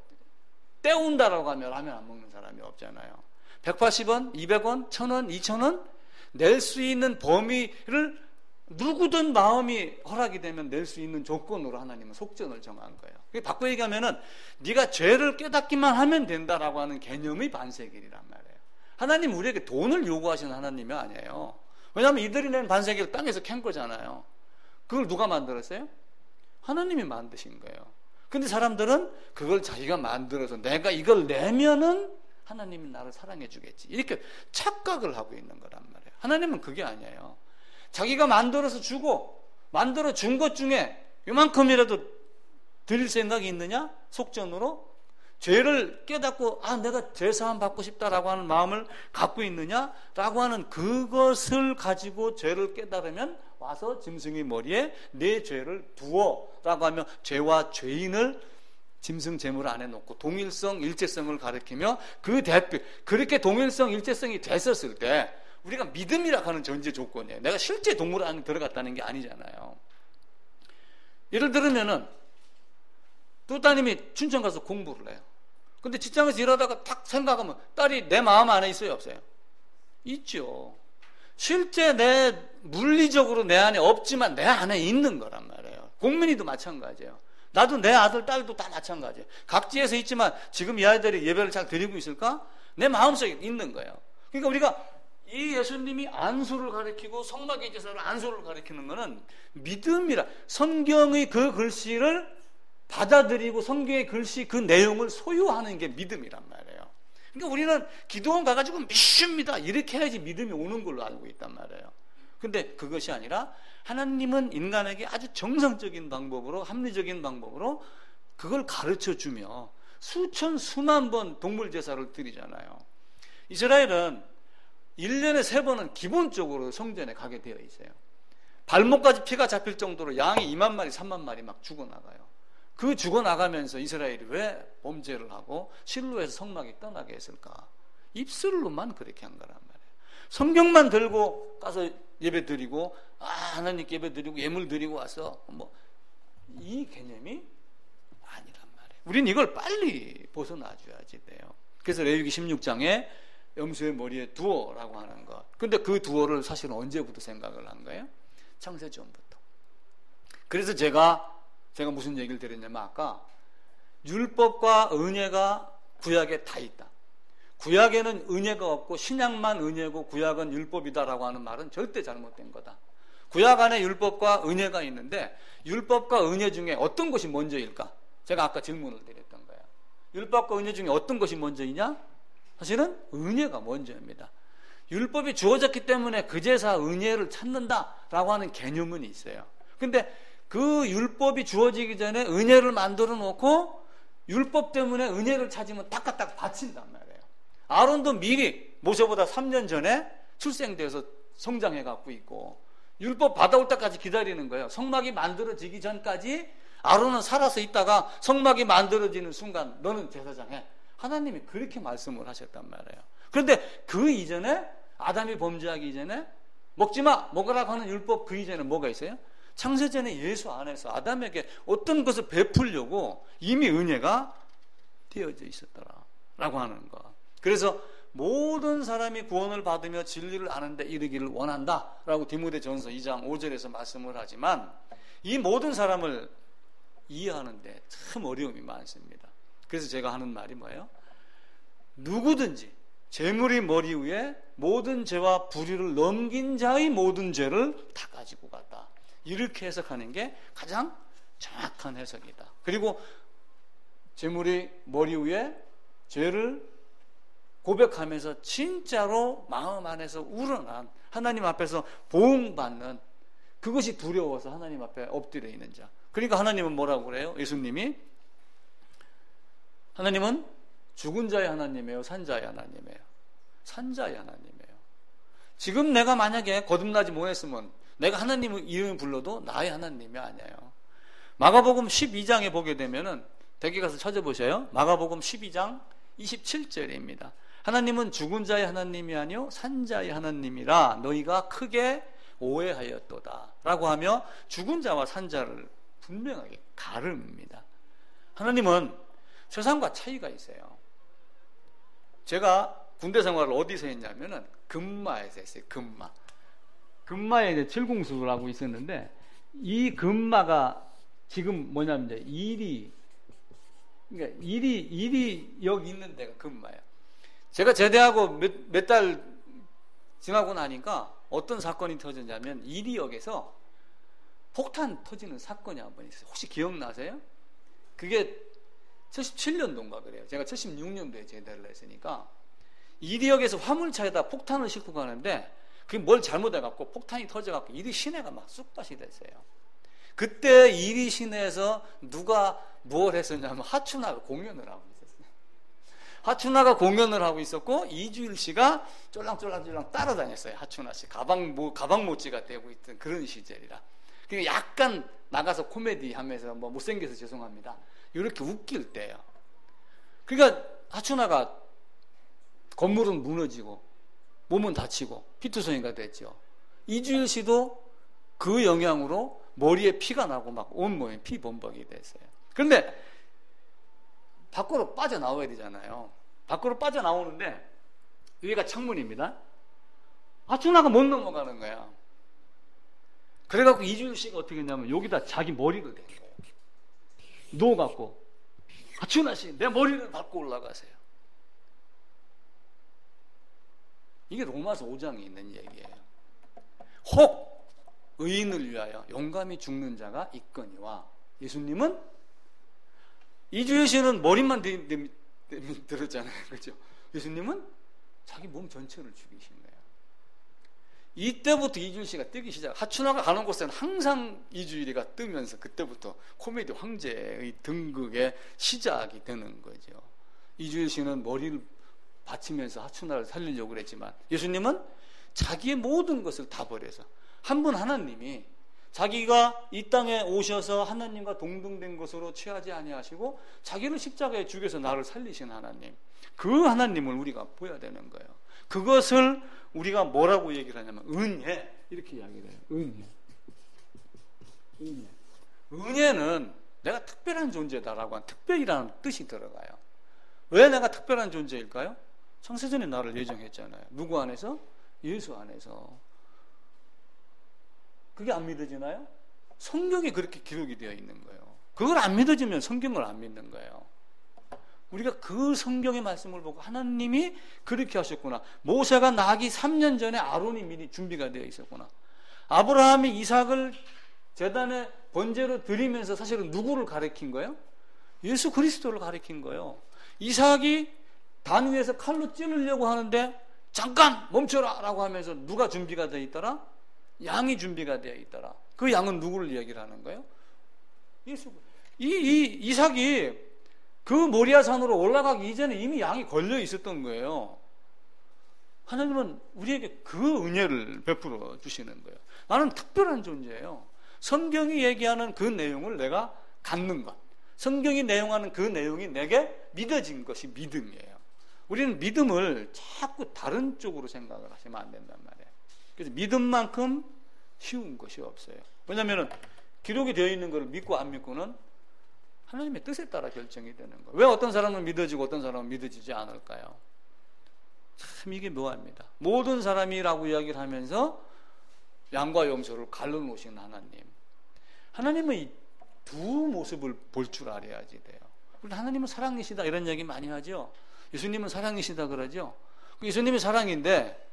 때운다라고 하면 라면 안 먹는 사람이 없잖아요. 180원, 200원, 1000원, 2000원 낼 수 있는 범위를 누구든 마음이 허락이 되면 낼 수 있는 조건으로 하나님은 속전을 정한 거예요. 바꿔 얘기하면은 네가 죄를 깨닫기만 하면 된다라고 하는 개념의 반세겔이란 말이에요. 하나님 우리에게 돈을 요구하시는 하나님이 아니에요. 왜냐하면 이들이 낸 반세겔을 땅에서 캔 거잖아요. 그걸 누가 만들었어요? 하나님이 만드신 거예요. 근데 사람들은 그걸 자기가 만들어서 내가 이걸 내면은 하나님이 나를 사랑해 주겠지. 이렇게 착각을 하고 있는 거란 말이에요. 하나님은 그게 아니에요. 자기가 만들어서 주고 만들어 준 것 중에 이만큼이라도 드릴 생각이 있느냐? 속전으로 죄를 깨닫고 내가 죄사함 받고 싶다라고 하는 마음을 갖고 있느냐라고 하는 그것을 가지고 죄를 깨달으면 와서 짐승의 머리에 내 죄를 두어라고 하며 죄와 죄인을 짐승 제물 안에 놓고 동일성 일체성을 가리키며 그 대표 그렇게 동일성 일체성이 됐었을 때 우리가 믿음이라고 하는 전제 조건이에요. 내가 실제 동물 안에 들어갔다는 게 아니잖아요. 예를 들면은 또 따님이 춘천 가서 공부를 해요. 근데 직장에서 일하다가 딱 생각하면 딸이 내 마음 안에 있어요, 없어요? 있죠. 실제 내 물리적으로 내 안에 없지만 내 안에 있는 거란 말이에요. 공민이도 마찬가지예요. 나도 내 아들, 딸도 다 마찬가지예요. 각지에서 있지만 지금 이 아이들이 예배를 잘 드리고 있을까? 내 마음속에 있는 거예요. 그러니까 우리가 이 예수님이 안수를 가리키고 성막의 제사로 안수를 가리키는 것은 믿음이라 성경의 그 글씨를 받아들이고 성경의 글씨 그 내용을 소유하는 게 믿음이란 말이에요. 그러니까 우리는 기도원 가가지고 믿습니다 이렇게 해야지 믿음이 오는 걸로 알고 있단 말이에요. 근데 그것이 아니라 하나님은 인간에게 아주 정상적인 방법으로 합리적인 방법으로 그걸 가르쳐주며 수천 수만 번 동물 제사를 드리잖아요. 이스라엘은 1년에 3번은 기본적으로 성전에 가게 되어 있어요. 발목까지 피가 잡힐 정도로 양이 2만 마리 3만 마리 막 죽어나가요. 그 죽어나가면서 이스라엘이 왜 범죄를 하고 실로에서 성막이 떠나게 했을까? 입술로만 그렇게 한 거란 말이에요. 성경만 들고 가서 예배 드리고 하나님께 예배 드리고 예물 드리고 와서 이 개념이 아니란 말이에요. 우린 이걸 빨리 벗어나줘야지 돼요. 그래서 레위기 16장에 염소의 머리에 두어라고 하는 것. 근데 그 두어를 사실은 언제부터 생각을 한 거예요? 창세전부터. 그래서 제가 무슨 얘기를 드렸냐면 아까 율법과 은혜가 구약에 다 있다. 구약에는 은혜가 없고 신약만 은혜고 구약은 율법이다라고 하는 말은 절대 잘못된 거다. 구약 안에 율법과 은혜가 있는데 율법과 은혜 중에 어떤 것이 먼저일까? 제가 아까 질문을 드렸던 거예요. 율법과 은혜 중에 어떤 것이 먼저이냐? 사실은 은혜가 먼저입니다. 율법이 주어졌기 때문에 그 제사 은혜를 찾는다라고 하는 개념은 있어요. 근데 그 율법이 주어지기 전에 은혜를 만들어 놓고 율법 때문에 은혜를 찾으면 딱 갖다가 바친단 말이에요. 아론도 미리 모세보다 3년 전에 출생돼서 성장해 갖고 있고 율법 받아올 때까지 기다리는 거예요. 성막이 만들어지기 전까지 아론은 살아서 있다가 성막이 만들어지는 순간 너는 제사장 해. 하나님이 그렇게 말씀을 하셨단 말이에요. 그런데 그 이전에 아담이 범죄하기 이전에 먹지마 먹으라고 하는 율법 그 이전에 뭐가 있어요? 창세전에 예수 안에서 아담에게 어떤 것을 베풀려고 이미 은혜가 되어져 있었더라라고 하는 거. 그래서 모든 사람이 구원을 받으며 진리를 아는 데 이르기를 원한다라고 디모데전서 2장 5절에서 말씀을 하지만 이 모든 사람을 이해하는 데 참 어려움이 많습니다. 그래서 제가 하는 말이 뭐예요? 누구든지 재물이 머리 위에 모든 죄와 불의를 넘긴 자의 모든 죄를 다 가지고 갔다. 이렇게 해석하는 게 가장 정확한 해석이다. 그리고 재물이 머리 위에 죄를 고백하면서 진짜로 마음 안에서 우러난 하나님 앞에서 보응받는 그것이 두려워서 하나님 앞에 엎드려 있는 자. 그러니까 하나님은 뭐라고 그래요? 예수님이 하나님은 죽은 자의 하나님이에요? 산 자의 하나님이에요? 산 자의 하나님이에요. 지금 내가 만약에 거듭나지 못했으면 내가 하나님 이름을 불러도 나의 하나님이 아니에요. 마가복음 12장에 보게 되면은 댁에 가서 찾아보세요. 마가복음 12장 27절입니다. 하나님은 죽은 자의 하나님이 아니요 산 자의 하나님이라 너희가 크게 오해하였도다 라고 하며 죽은 자와 산 자를 분명하게 가릅니다. 하나님은 세상과 차이가 있어요. 제가 군대 생활을 어디서 했냐면은 금마에서 했어요. 금마에 이제 칠공수를 하고 있었는데 이 금마가 지금 뭐냐면 이제 일이 여기 있는 데가 금마예요. 제가 제대하고 몇 달 지나고 나니까 어떤 사건이 터졌냐면 이리역에서 폭탄 터지는 사건이 한 번 있어요. 혹시 기억나세요? 그게 77년도인가 그래요. 제가 76년도에 제대를 했으니까 이리역에서 화물차에다 폭탄을 싣고 가는데 그게 뭘 잘못해갖고 폭탄이 터져갖고 이리 시내가 막 쑥밭이 됐어요. 그때 이리 시내에서 누가 뭘 했었냐면 하춘아가 공연을 하고 있었어요. 하춘아가 공연을 하고 있었고 이주일 씨가 쫄랑쫄랑쫄랑 따라다녔어요. 하춘아 씨 가방 모찌가 되고 있던 그런 시절이라. 그러니까 약간 나가서 코미디 하면서 뭐 못생겨서 죄송합니다. 이렇게 웃길 때예요. 그러니까 하춘아가 건물은 무너지고 몸은 다치고 피투성이가 됐죠. 이주일 씨도 그 영향으로 머리에 피가 나고 막 온몸에 피범벅이 됐어요. 그런데 밖으로 빠져나와야 되잖아요. 밖으로 빠져나오는데 여기가 창문입니다. 하춘아가 못 넘어가는 거야. 그래갖고 이주일 씨가 어떻게 했냐면 여기다 자기 머리를 댄 거예요. 누워갖고 하춘아 씨 내 머리를 밟고 올라가세요. 이게 로마서 5장에 있는 얘기예요. 혹 의인을 위하여 용감히 죽는 자가 있거니와. 예수님은 이주일 씨는 머리만 들었잖아요. 그렇죠? 예수님은 자기 몸 전체를 죽이신 거예요. 이때부터 이주일 씨가 뜨기 시작. 하춘아가 가는 곳에는 항상 이주일이가 뜨면서 그때부터 코미디 황제의 등극의 시작이 되는 거죠. 이주일 씨는 머리를 바치면서 하춘아를 살리려고 그랬지만 예수님은 자기의 모든 것을 다 버려서 한 분 하나님이 자기가 이 땅에 오셔서 하나님과 동등된 것으로 취하지 아니하시고 자기를 십자가에 죽여서 나를 살리신 하나님, 그 하나님을 우리가 보여야 되는 거예요. 그것을 우리가 뭐라고 얘기를 하냐면 은혜, 이렇게 이야기를 해요. 은혜는 내가 특별한 존재다라고 한 특별이라는 뜻이 들어가요. 왜 내가 특별한 존재일까요? 창세전에 나를 예정했잖아요. 누구 안에서? 예수 안에서. 그게 안 믿어지나요? 성경에 그렇게 기록이 되어 있는 거예요. 그걸 안 믿어지면 성경을 안 믿는 거예요. 우리가 그 성경의 말씀을 보고 하나님이 그렇게 하셨구나. 모세가 나기 3년 전에 아론이 미리 준비가 되어 있었구나. 아브라함이 이삭을 제단에 번제로 드리면서 사실은 누구를 가리킨 거예요? 예수 그리스도를 가리킨 거예요. 이삭이 단 위에서 칼로 찌르려고 하는데 잠깐 멈춰라 라고 하면서 누가 준비가 되어 있더라? 양이 준비가 되어 있더라. 그 양은 누구를 이야기를 하는 거예요? 예수. 이삭이 그 모리아산으로 올라가기 이전에 이미 양이 걸려 있었던 거예요. 하나님은 우리에게 그 은혜를 베풀어 주시는 거예요. 나는 특별한 존재예요. 성경이 얘기하는 그 내용을 내가 갖는 것, 성경이 내용하는 그 내용이 내게 믿어진 것이 믿음이에요. 우리는 믿음을 자꾸 다른 쪽으로 생각을 하시면 안 된단 말이에요. 그래서 믿음만큼 쉬운 것이 없어요. 왜냐하면 기록이 되어 있는 것을 믿고 안 믿고는 하나님의 뜻에 따라 결정이 되는 거예요. 왜 어떤 사람은 믿어지고 어떤 사람은 믿어지지 않을까요? 참 이게 묘합니다. 모든 사람이라고 이야기를 하면서 양과 염소를 갈라놓으신 하나님. 하나님은 이 두 모습을 볼 줄 알아야지 돼요. 하나님은 사랑이시다 이런 얘기 많이 하죠. 예수님은 사랑이시다 그러죠. 예수님이 사랑인데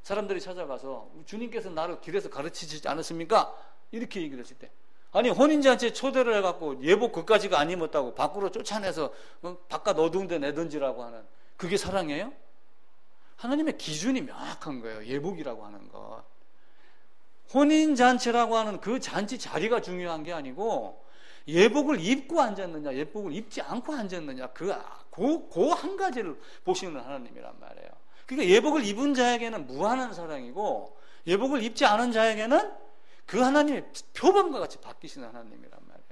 사람들이 찾아가서 주님께서 나를 길에서 가르치지 않았습니까? 이렇게 얘기를 했을 때 아니 혼인잔치에 초대를 해갖고 예복 그까지가 안 입었다고 밖으로 쫓아내서 바깥 어두운 데 내던지라고 하는 그게 사랑이에요? 하나님의 기준이 명확한 거예요. 예복이라고 하는 것. 혼인잔치라고 하는 그 잔치 자리가 중요한 게 아니고 예복을 입고 앉았느냐 예복을 입지 않고 앉았느냐 그 한 가지를 보시는 하나님이란 말이에요. 그러니까 예복을 입은 자에게는 무한한 사랑이고 예복을 입지 않은 자에게는 그 하나님의 표범과 같이 바뀌시는 하나님이란 말이에요.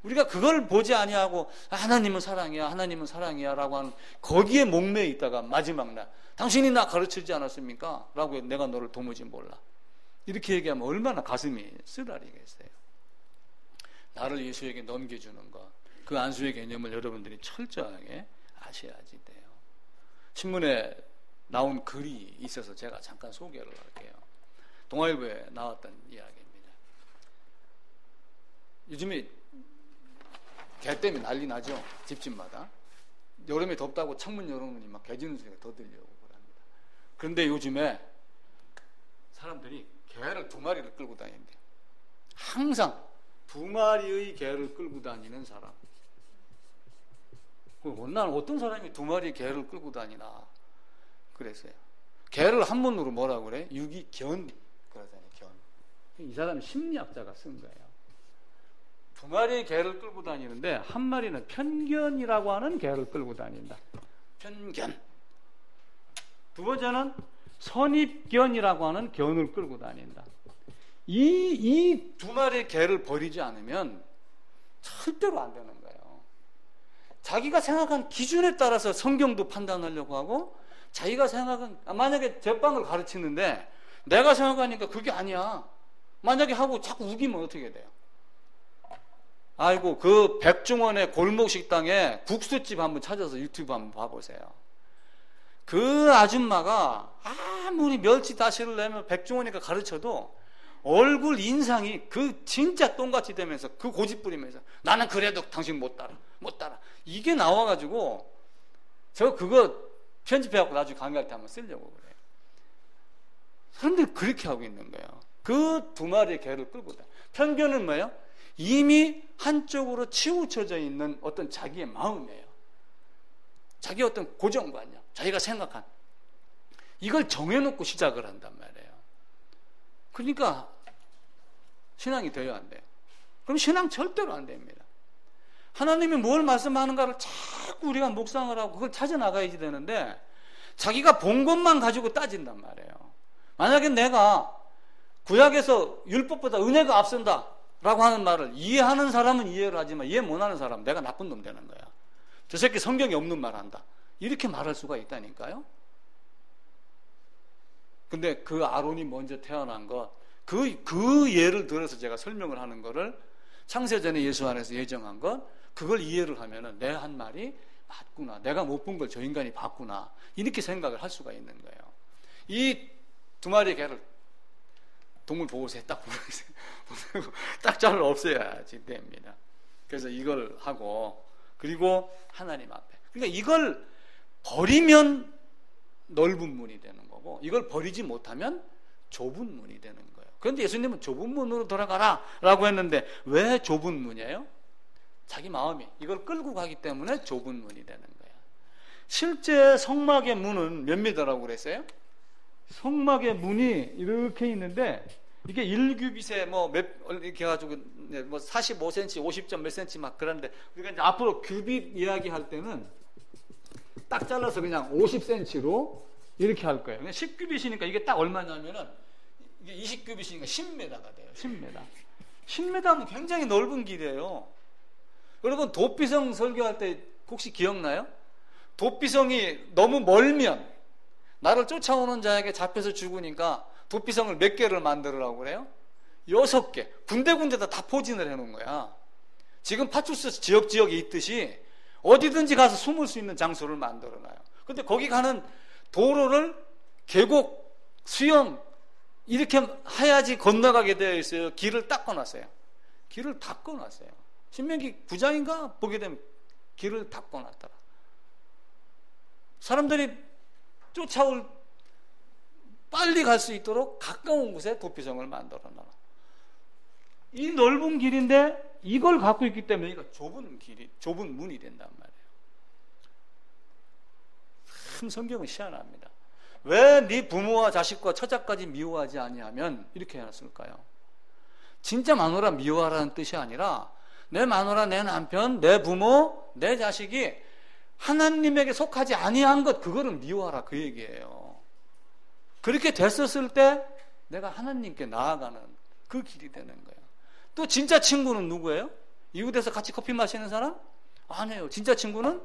우리가 그걸 보지 아니하고 하나님은 사랑이야 하나님은 사랑이야 라고 하는 거기에 목매어 있다가 마지막 날 당신이 나 가르치지 않았습니까? 라고 내가 너를 도무지 몰라 이렇게 얘기하면 얼마나 가슴이 쓰라리겠어요. 나를 예수에게 넘겨주는 것, 그 안수의 개념을 여러분들이 철저하게 아셔야지 돼요. 신문에 나온 글이 있어서 제가 잠깐 소개를 할게요. 동아일보에 나왔던 이야기입니다. 요즘에 개 때문에 난리 나죠. 집집마다. 여름에 덥다고 창문 열어놓으니 막 개 짖는 소리가 더 들려오고 그럽니다. 그런데 요즘에 사람들이 개를 2마리를 끌고 다닌대요. 항상 2마리의 개를 끌고 다니는 사람. 난 어떤 사람이 2마리의 개를 끌고 다니나 그랬어요. 개를 한문으로 뭐라고 그래? 유기견 그러잖아요. 견. 이 사람은 심리학자가 쓴 거예요. 두 마리의 개를 끌고 다니는데 한 마리는 편견이라고 하는 개를 끌고 다닌다. 편견. 두 번째는 선입견이라고 하는 견을 끌고 다닌다. 이 두 마리의 개를 버리지 않으면 절대로 안 되는 거예요. 자기가 생각한 기준에 따라서 성경도 판단하려고 하고, 자기가 생각한, 만약에 제빵을 가르치는데 내가 생각하니까 그게 아니야, 만약에 하고 자꾸 우기면 어떻게 돼요? 아이고, 그 백종원의 골목 식당에 국수집 한번 찾아서 유튜브 한번 봐보세요. 그 아줌마가 아무리 멸치 다시를 내면 백종원이가 가르쳐도 얼굴 인상이 그 진짜 똥같이 되면서 그 고집 부리면서 나는 그래도 당신 못 따라 이게 나와가지고 저 그거 편집해갖고 나중에 강의할 때 한번 쓰려고 그래요. 사람들이 그렇게 하고 있는 거예요. 그 두 마리의 개를 끌고 다. 편견은 뭐예요? 이미 한쪽으로 치우쳐져 있는 어떤 자기의 마음이에요. 자기 어떤 고정관념, 자기가 생각한 이걸 정해놓고 시작을 한단 말이에요. 그러니까 신앙이 돼야 안 돼요. 그럼 신앙 절대로 안 됩니다. 하나님이 뭘 말씀하는가를 자꾸 우리가 묵상을 하고 그걸 찾아 나가야지 되는데, 자기가 본 것만 가지고 따진단 말이에요. 만약에 내가 구약에서 율법보다 은혜가 앞선다 라고 하는 말을 이해하는 사람은 이해를 하지만 이해 못하는 사람은 내가 나쁜 놈 되는 거야. 저 새끼 성경에 없는 말 한다, 이렇게 말할 수가 있다니까요. 근데 그 아론이 먼저 태어난 것, 그 예를 들어서 제가 설명을 하는 거를 창세전에 예수 안에서 예정한 것, 그걸 이해를 하면은 내 한 말이 맞구나, 내가 못 본 걸 저 인간이 봤구나, 이렇게 생각을 할 수가 있는 거예요. 이 두 마리의 개를 동물보호소에 딱 보내고 딱 잘 없애야지 됩니다. 그래서 이걸 하고, 그리고 하나님 앞에, 그러니까 이걸 버리면 넓은 문이 되는 거고, 이걸 버리지 못하면 좁은 문이 되는 거예요. 그런데 예수님은 좁은 문으로 돌아가라 라고 했는데 왜 좁은 문이에요? 자기 마음이 이걸 끌고 가기 때문에 좁은 문이 되는 거예요. 실제 성막의 문은 몇 미터라고 그랬어요? 성막의 문이 이렇게 있는데, 이게 1규빗에 이렇게 해가지고 뭐 45cm, 50점 몇 cm 막 그런데, 우리가 이제 앞으로 규빗 이야기 할 때는 딱 잘라서 그냥 50cm로 이렇게 할 거예요. 10규빗이니까 이게 딱 얼마냐면은, 이게 20규빗이니까 10m가 돼요. 10m. 10m면 굉장히 넓은 길이에요. 여러분, 도피성 설교할 때 혹시 기억나요? 도피성이 너무 멀면, 나를 쫓아오는 자에게 잡혀서 죽으니까 도피성을 몇 개를 만들으라고 그래요? 6개. 군데군데다 다 포진을 해놓은 거야. 지금 파출소 지역에 있듯이 어디든지 가서 숨을 수 있는 장소를 만들어놔요. 근데 거기 가는 도로를 계곡, 수영 이렇게 해야지 건너가게 되어 있어요. 길을 닦아놨어요. 길을 닦아놨어요. 신명기 9장인가 보게 되면 길을 닦아놨더라. 사람들이 빨리 갈 수 있도록 가까운 곳에 도피성을 만들어놔라. 이 넓은 길인데 이걸 갖고 있기 때문에 이거 좁은 문이 된단 말이에요. 참 성경은 희한합니다. 왜 네 부모와 자식과 처자까지 미워하지 아니하면 이렇게 해놨을까요? 진짜 마누라 미워하라는 뜻이 아니라, 내 마누라, 내 남편, 내 부모, 내 자식이 하나님에게 속하지 아니한 것, 그거를 미워하라, 그 얘기예요. 그렇게 됐었을 때 내가 하나님께 나아가는 그 길이 되는 거예요. 또 진짜 친구는 누구예요? 이웃에서 같이 커피 마시는 사람? 아니에요. 진짜 친구는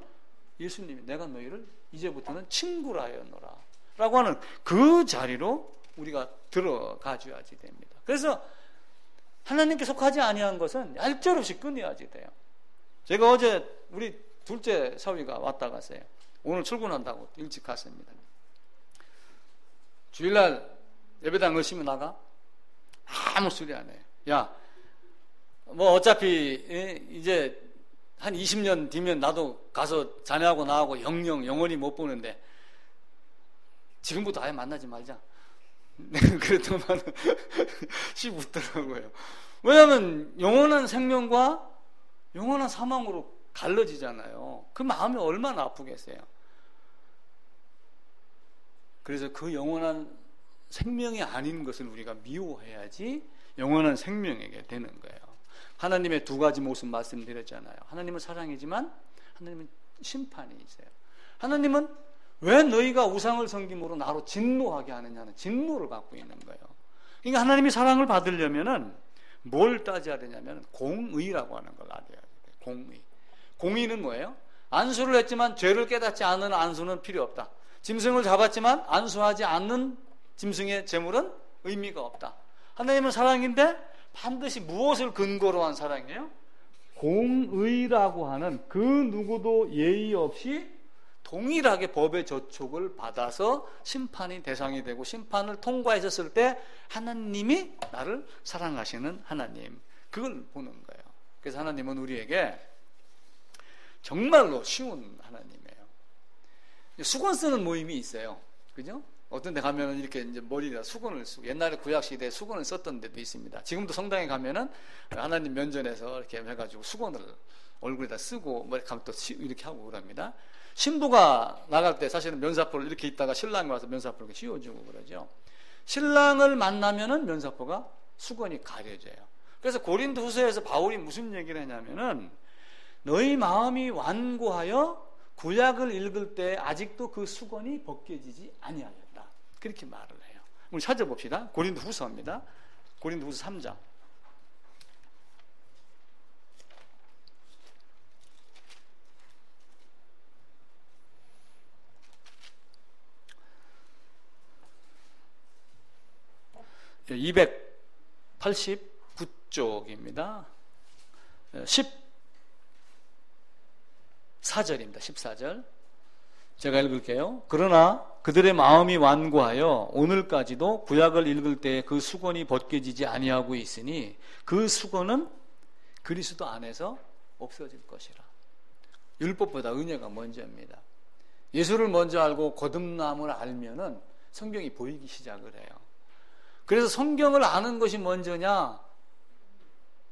예수님이 내가 너희를 이제부터는 친구라 하였노라 라고 하는 그 자리로 우리가 들어가줘야지 됩니다. 그래서 하나님께 속하지 아니한 것은 얄짤없이 끊어야지 돼요. 제가 어제 우리 둘째 사위가 왔다 갔어요. 오늘 출근한다고 일찍 갔습니다. 주일날 예배당 열심히 나가? 아무 소리 안 해요. 야, 뭐 어차피 이제 한 20년 뒤면 나도 가서 자네하고 나하고 영원히 못 보는데 지금부터 아예 만나지 말자. 그랬더만 씩 웃더라고요. 왜냐하면 영원한 생명과 영원한 사망으로 갈라지잖아요. 그 마음이 얼마나 아프겠어요. 그래서 그 영원한 생명이 아닌 것을 우리가 미워해야지 영원한 생명에게 되는 거예요. 하나님의 두 가지 모습 말씀드렸잖아요. 하나님은 사랑이지만 하나님은 심판이 있어요. 하나님은 왜 너희가 우상을 섬김으로 나로 진노하게 하느냐는 진노를 갖고 있는 거예요. 그러니까 하나님이 사랑을 받으려면은 뭘 따져야 되냐면 공의라고 하는 걸 알아야 돼요. 공의. 공의는 뭐예요? 안수를 했지만 죄를 깨닫지 않는 안수는 필요 없다. 짐승을 잡았지만 안수하지 않는 짐승의 제물은 의미가 없다. 하나님은 사랑인데 반드시 무엇을 근거로 한 사랑이에요? 공의라고 하는 그 누구도 예의 없이 동일하게 법의 저촉을 받아서 심판이 대상이 되고 심판을 통과하셨을 때 하나님이 나를 사랑하시는 하나님, 그걸 보는 거예요. 그래서 하나님은 우리에게 정말로 쉬운 하나님이에요. 수건 쓰는 모임이 있어요. 그죠? 어떤 데 가면은 이렇게 이제 머리에다 수건을 쓰고, 옛날에 구약시대에 수건을 썼던 데도 있습니다. 지금도 성당에 가면은 하나님 면전에서 이렇게 해가지고 수건을 얼굴에다 쓰고 머리 감고 또 이렇게 하고 그럽니다. 신부가 나갈 때 사실은 면사포를 이렇게 있다가 신랑이 와서 면사포를 이렇게 씌워주고 그러죠. 신랑을 만나면은 면사포가 수건이 가려져요. 그래서 고린도후서에서 바울이 무슨 얘기를 했냐면은 너희 마음이 완고하여 구약을 읽을 때 아직도 그 수건이 벗겨지지 아니하였다. 그렇게 말을 해요. 우리 찾아봅시다. 고린도후서입니다. 고린도후서 3장. 예, 289쪽입니다. 14절입니다. 14절. 제가 읽을게요. 그러나 그들의 마음이 완고하여 오늘까지도 구약을 읽을 때 그 수건이 벗겨지지 아니하고 있으니 그 수건은 그리스도 안에서 없어질 것이라. 율법보다 은혜가 먼저입니다. 예수를 먼저 알고 거듭남을 알면은 성경이 보이기 시작을 해요. 그래서 성경을 아는 것이 먼저냐,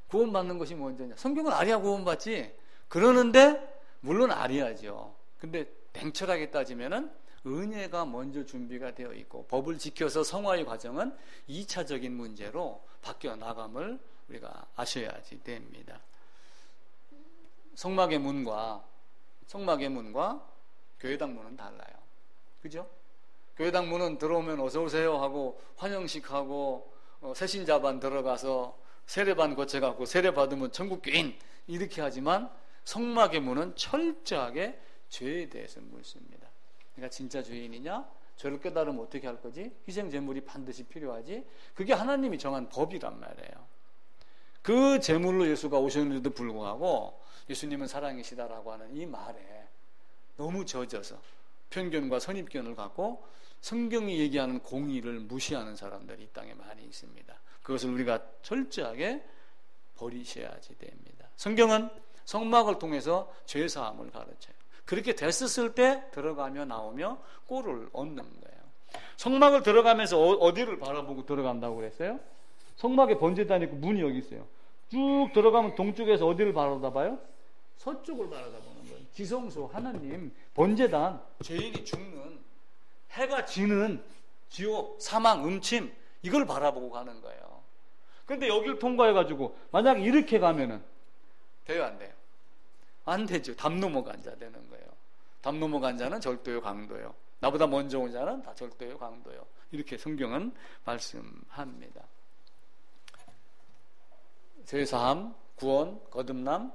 구원받는 것이 먼저냐? 성경을 알아야 구원받지. 그러는데 물론 알아야죠. 근데 냉철하게 따지면은 은혜가 먼저 준비가 되어 있고 법을 지켜서 성화의 과정은 2차적인 문제로 바뀌어 나감을 우리가 아셔야지 됩니다. 성막의 문과 교회당 문은 달라요. 그죠? 교회당 문은 들어오면 어서 오세요 하고 환영식 하고 새신자반 들어가서 세례반 거쳐갖고 세례 받으면 천국 교인 이렇게 하지만 성막의 문은 철저하게 죄에 대해서 묻습니다. 그러니까 진짜 죄인이냐? 죄를 깨달으면 어떻게 할 거지? 희생 제물이 반드시 필요하지? 그게 하나님이 정한 법이란 말이에요. 그 제물로 예수가 오셨는데도 불구하고 예수님은 사랑이시다라고 하는 이 말에 너무 젖어서 편견과 선입견을 갖고 성경이 얘기하는 공의를 무시하는 사람들이 이 땅에 많이 있습니다. 그것을 우리가 철저하게 버리셔야지 됩니다. 성경은 성막을 통해서 죄사함을 가르쳐요. 그렇게 됐었을 때 들어가며 나오며 꼴을 얻는 거예요. 성막을 들어가면서 어디를 바라보고 들어간다고 그랬어요? 성막에 번제단이 있고 문이 여기 있어요. 쭉 들어가면 동쪽에서 어디를 바라다봐요? 서쪽을 바라다보는 거예요. 지성소, 하나님, 번제단, 죄인이 죽는, 해가 지는 지옥, 사망, 음침, 이걸 바라보고 가는 거예요. 그런데 여기를 통과해가지고 만약 이렇게 가면은 돼요, 안 돼요? 안 되죠. 담 넘어간 자 되는 거예요. 담 넘어간 자는 절도요, 강도요. 나보다 먼저 온 자는 다 절도요, 강도요. 이렇게 성경은 말씀합니다. 죄사함, 구원, 거듭남,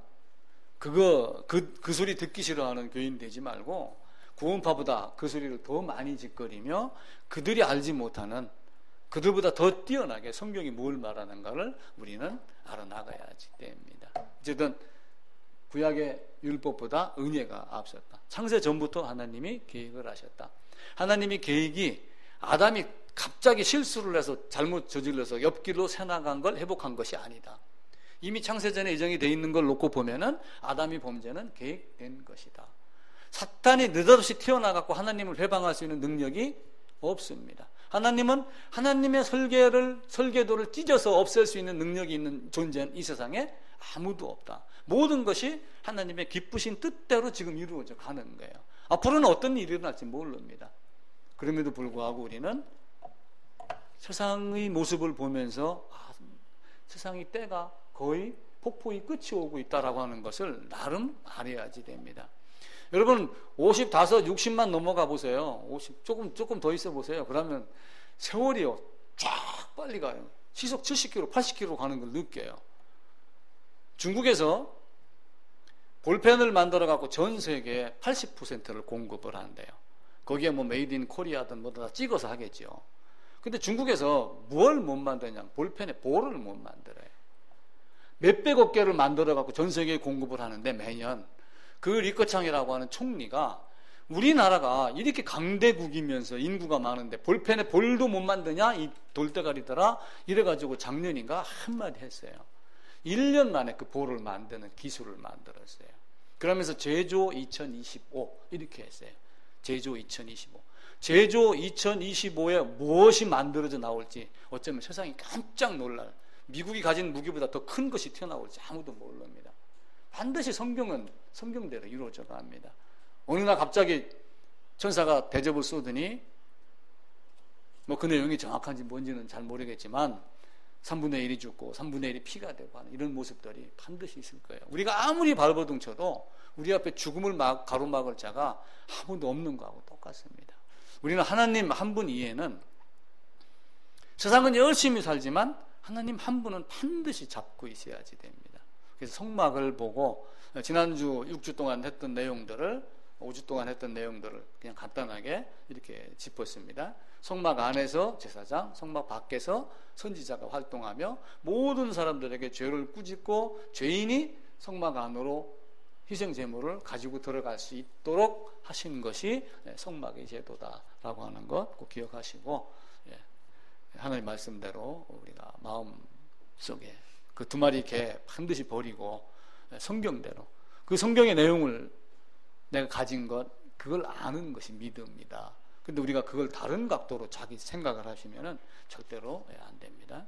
그 소리 듣기 싫어하는 교인 되지 말고 구원파보다 그 소리를 더 많이 짓거리며 그들이 알지 못하는, 그들보다 더 뛰어나게 성경이 뭘 말하는가를 우리는 알아나가야지 됩니다. 어쨌든 구약의 율법보다 은혜가 앞섰다. 창세 전부터 하나님이 계획을 하셨다. 하나님이 계획이 아담이 갑자기 실수를 해서 잘못 저질러서 옆길로 새나간 걸 회복한 것이 아니다. 이미 창세전에 예정이 돼 있는 걸 놓고 보면은 아담이 범죄는 계획된 것이다. 사탄이 느닷없이 튀어나갔고 하나님을 회방할 수 있는 능력이 없습니다. 하나님은 하나님의 설계도를 찢어서 없앨 수 있는 능력이 있는 존재는 이 세상에 아무도 없다. 모든 것이 하나님의 기쁘신 뜻대로 지금 이루어져 가는 거예요. 앞으로는 어떤 일이 일어날지 모릅니다. 그럼에도 불구하고 우리는 세상의 모습을 보면서 세상의 때가 거의 폭포의 끝이 오고 있다라고 하는 것을 나름 알아야지 됩니다. 여러분 55, 60만 넘어가 보세요. 50 조금 더 있어 보세요. 그러면 세월이요 쫙 빨리 가요. 시속 70km, 80km 가는 걸 느껴요. 중국에서 볼펜을 만들어 갖고 전 세계에 80%를 공급을 한대요. 거기에 뭐 메이드 인 코리아든 뭐다 찍어서 하겠죠. 근데 중국에서 뭘 못 만드냐? 볼펜에 볼을 못 만들어요. 몇백억 개를 만들어 갖고 전 세계에 공급을 하는데 매년 그 리커창이라고 하는 총리가 우리나라가 이렇게 강대국이면서 인구가 많은데 볼펜에 볼도 못 만드냐? 이 돌대가리더라. 이래가지고 작년인가 한마디 했어요. 1년 만에 그 볼을 만드는 기술을 만들었어요. 그러면서 제조 2025 이렇게 했어요. 제조 2025. 제조 2025에 무엇이 만들어져 나올지 어쩌면 세상이 깜짝 놀랄, 미국이 가진 무기보다 더 큰 것이 튀어나올지 아무도 모릅니다. 반드시 성경은 성경대로 이루어져 갑니다. 어느 날 갑자기 천사가 대접을 쏘더니 뭐 그 내용이 정확한지 뭔지는 잘 모르겠지만 3분의 1이 죽고 3분의 1이 피가 되고 하는 이런 모습들이 반드시 있을 거예요. 우리가 아무리 발버둥 쳐도 우리 앞에 죽음을 가로막을 자가 아무도 없는 거하고 똑같습니다. 우리는 하나님 한 분 이외에는 세상은 열심히 살지만 하나님 한 분은 반드시 잡고 있어야지 됩니다. 그래서 성막을 보고 지난주 6주 동안 했던 내용들을 5주 동안 했던 내용들을 그냥 간단하게 이렇게 짚었습니다. 성막 안에서 제사장, 성막 밖에서 선지자가 활동하며 모든 사람들에게 죄를 꾸짖고 죄인이 성막 안으로 희생 제물을 가지고 들어갈 수 있도록 하신 것이 성막의 제도다라고 하는 것 꼭 기억하시고, 하나님 말씀대로 우리가 마음 속에 그 두 마리 개 반드시 버리고 성경대로 그 성경의 내용을 내가 가진 것 그걸 아는 것이 믿음이다. 근데 우리가 그걸 다른 각도로 자기 생각을 하시면은 절대로 안 됩니다.